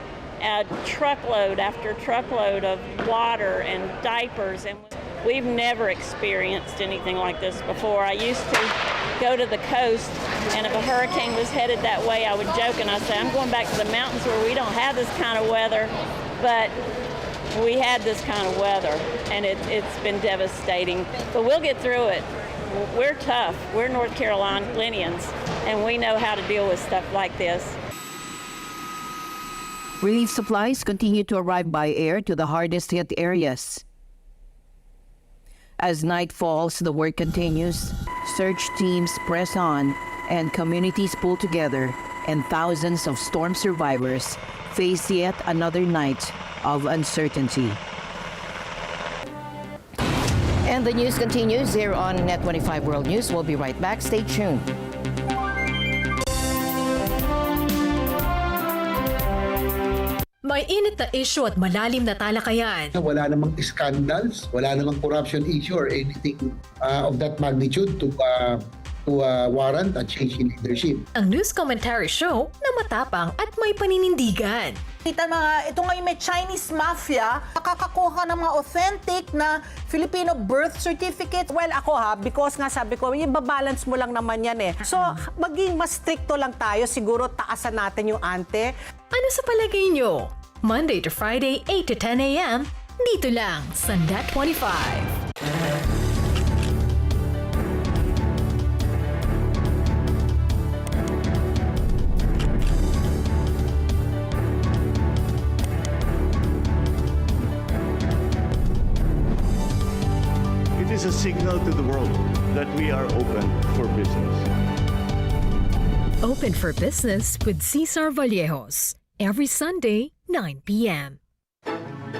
Truckload after truckload of water and diapers. And we've never experienced anything like this before. I used to go to the coast, and if a hurricane was headed that way, I would joke and I'd say, I'm going back to the mountains where we don't have this kind of weather, but we had this kind of weather, and it's been devastating. But we'll get through it. We're tough. We're North Carolinians, and we know how to deal with stuff like this. Relief supplies continue to arrive by air to the hardest hit areas. As night falls, the work continues. Search teams press on, and communities pull together, and thousands of storm survivors face yet another night of uncertainty. And the news continues here on NET25 World News. We'll be right back. Stay tuned. May init na issue at malalim na talakayan. Wala namang scandals, wala namang corruption issue or anything of that magnitude to warrant a change in leadership. Ang news commentary show na matapang at may paninindigan. Ito ngayon may Chinese mafia, nakakakuha ng mga authentic na Filipino birth certificate. Well, ako because nga sabi ko, ibabalance mo lang naman yan eh. So, maging mas stricto lang tayo, siguro taasan natin yung ante. Ano sa palagay nyo? Monday to Friday, 8 to 10 a.m. Dito lang sa NET25. It is a signal to the world that we are open for business. Open for Business with Cesar Vallejos. Every Sunday, 9 p.m.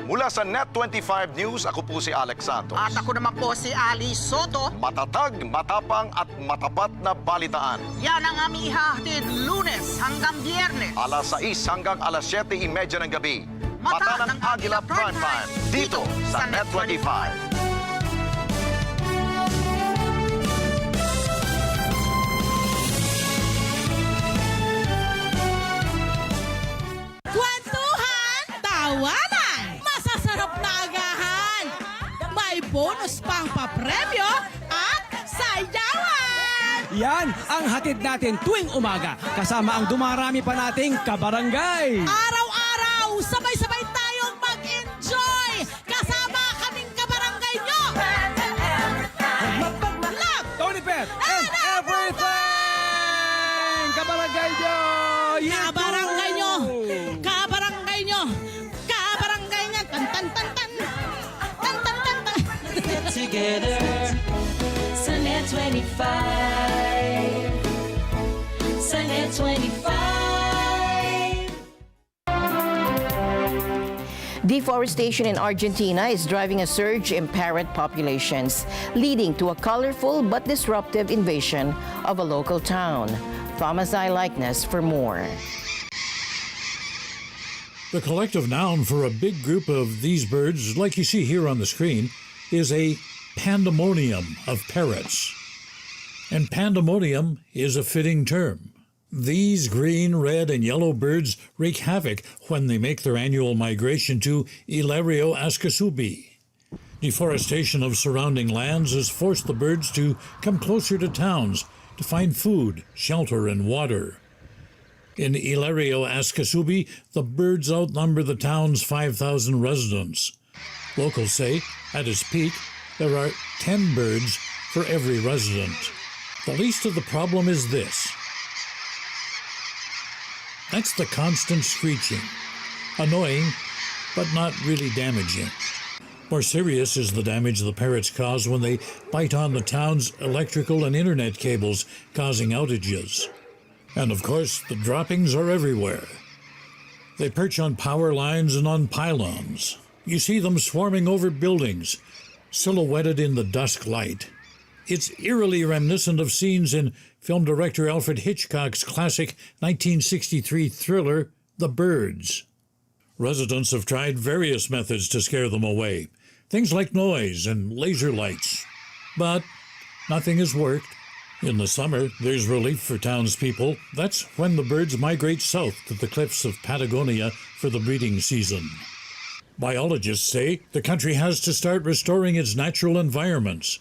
Mula sa NET25 News, ako po si Alex Santos. At ako naman po si Ali Soto. Matatag, matapang at matapat na balitaan. Yan ang aming ihahatid Lunes hanggang Biyernes. Alas 6 hanggang alas 7:30 ng gabi. Mata ng Agila Prime Time. Dito sa NET25. Tawanan! Masasarap na agahan! May bonus pang papremyo at sayawan! Yan ang hatid natin tuwing umaga kasama ang dumarami pa nating kabarangay. Araw-araw, sabay-sabay tayong mag-enjoy kasama kaming kabarangay nyo! Love! Tony Pet and everything! Kabarangay nyo! Kabarangay nyo! Kabarangay nyo! Kabarangay nyo! Tan-tan-tan-tan! Tan-tan-tan-tan! Together sa NET25 sa NET25. Deforestation in Argentina is driving a surge in parrot populations, leading to a colorful but disruptive invasion of a local town. Thomas I. Likeness for more. The collective noun for a big group of these birds, like you see here on the screen, is a pandemonium of parrots. And pandemonium is a fitting term. These green, red, and yellow birds wreak havoc when they make their annual migration to Ilario Ascasubi. Deforestation of surrounding lands has forced the birds to come closer to towns to find food, shelter, and water. In Ilario Ascasubi, the birds outnumber the town's 5,000 residents. Locals say, at its peak, there are 10 birds for every resident. The least of the problem is this. That's the constant screeching. Annoying, but not really damaging. More serious is the damage the parrots cause when they bite on the town's electrical and internet cables, causing outages. And of course, the droppings are everywhere. They perch on power lines and on pylons. You see them swarming over buildings, silhouetted in the dusk light. It's eerily reminiscent of scenes in film director Alfred Hitchcock's classic 1963 thriller, The Birds. Residents have tried various methods to scare them away, things like noise and laser lights. But nothing has worked. In the summer, there's relief for townspeople. That's when the birds migrate south to the cliffs of Patagonia for the breeding season. Biologists say the country has to start restoring its natural environments.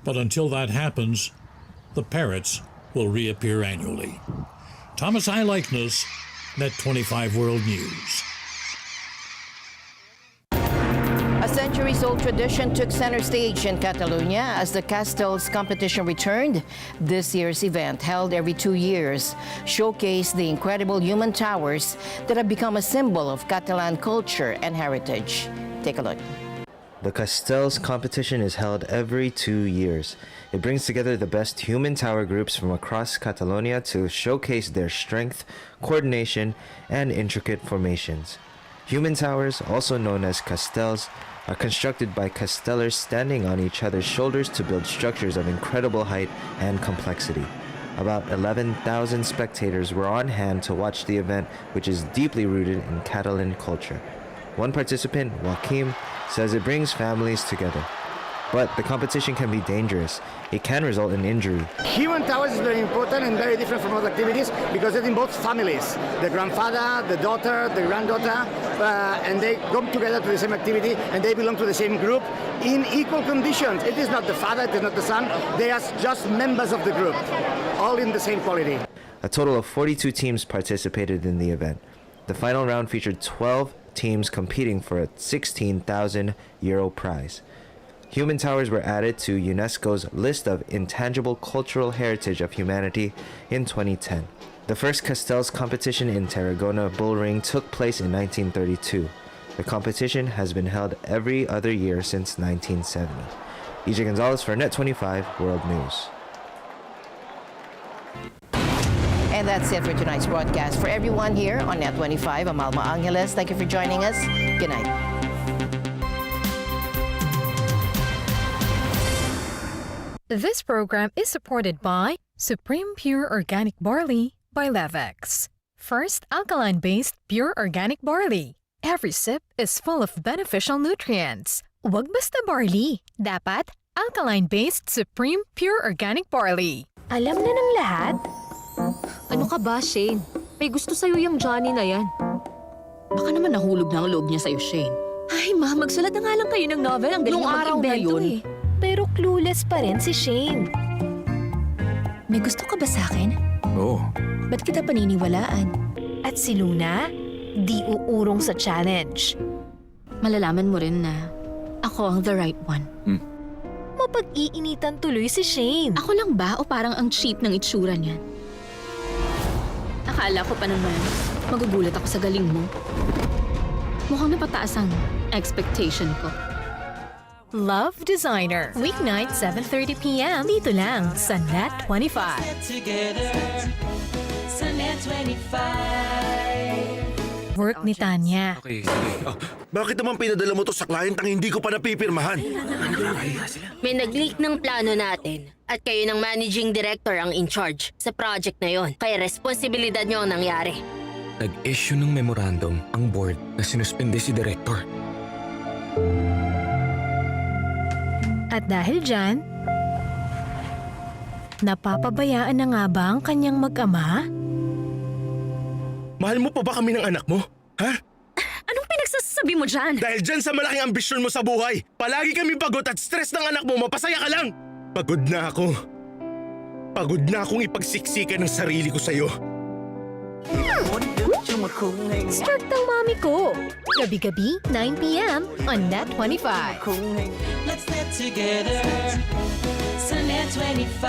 But until that happens, the parrots will reappear annually. Thomas I. Likeness, NET25 World News. A centuries-old tradition took center stage in Catalonia as the Castells competition returned. This year's event, held every 2 years, showcased the incredible human towers that have become a symbol of Catalan culture and heritage. Take a look. The Castells competition is held every 2 years. It brings together the best human tower groups from across Catalonia to showcase their strength, coordination, and intricate formations. Human towers, also known as castells, are constructed by castellers standing on each other's shoulders to build structures of incredible height and complexity. About 11,000 spectators were on hand to watch the event, which is deeply rooted in Catalan culture. One participant, Joaquim, says it brings families together. But the competition can be dangerous. It can result in injury. Human towers is very important and very different from other activities because it involves families. The grandfather, the daughter, the granddaughter, and they come together to the same activity and they belong to the same group in equal conditions. It is not the father, it is not the son. They are just members of the group, all in the same quality. A total of 42 teams participated in the event. The final round featured 12 teams competing for a €16,000 prize. Human towers were added to UNESCO's list of intangible cultural heritage of humanity in 2010. The first Castells competition in Tarragona Bullring took place in 1932. The competition has been held every other year since 1970. EJ Gonzalez for NET25 World News. And that's it for tonight's broadcast. For everyone here on NET25, I'm Alma Angeles. Thank you for joining us. Good night. This program is supported by Supreme Pure Organic Barley by Levex. First alkaline-based pure organic barley. Every sip is full of beneficial nutrients. Wag basta barley. Dapat alkaline-based Supreme Pure Organic Barley. Alam na ng lahat? Ano ka ba, Shane? May gusto sa'yo yung Johnny na yan. Baka naman nahulog na ang loob niya sa'yo, Shane. Ay, ma, magsulat na nga lang kayo ng novel. Ang galing na mag-invento eh. Pero clueless pa rin si Shane. May gusto ka ba sa akin? Oo. Ba't kita paniniwalaan? At si Luna, di uurong sa challenge. Malalaman mo rin na ako ang the right one. Mapag-iinitan tuloy si Shane. Ako lang ba o parang ang cheap ng itsura niyan? Akala ko pa naman, magugulat ako sa galing mo. Mukhang napataas ang expectation ko. Love Designer. Weeknight, 7:30 p.m. Dito lang sa NET25. Work ni Tanya. Okay, sige. Bakit naman pinadala mo to sa client ang hindi ko pa napipirmahan? May nag-leak ng plano natin at kayo ng managing director ang in charge sa project na yon. Kaya responsibilidad nyo ang nangyari. Nag-issue ng memorandum ang board na sinuspende si director. At dahil dyan, napapabayaan na nga ba ang kanyang mag-ama? Mahal mo pa ba kami ng anak mo? Ha? Anong pinagsasabi mo dyan? Dahil dyan sa malaking ambisyon mo sa buhay. Palagi kami pagod at stress ng anak mo, mapasaya ka lang. Pagod na ako. Pagod na akong ipagsiksikan ng sarili ko sa'yo. Strict ang mami ko. Gabi-gabi, 9 p.m. on NET25. Let's get together sa NET25.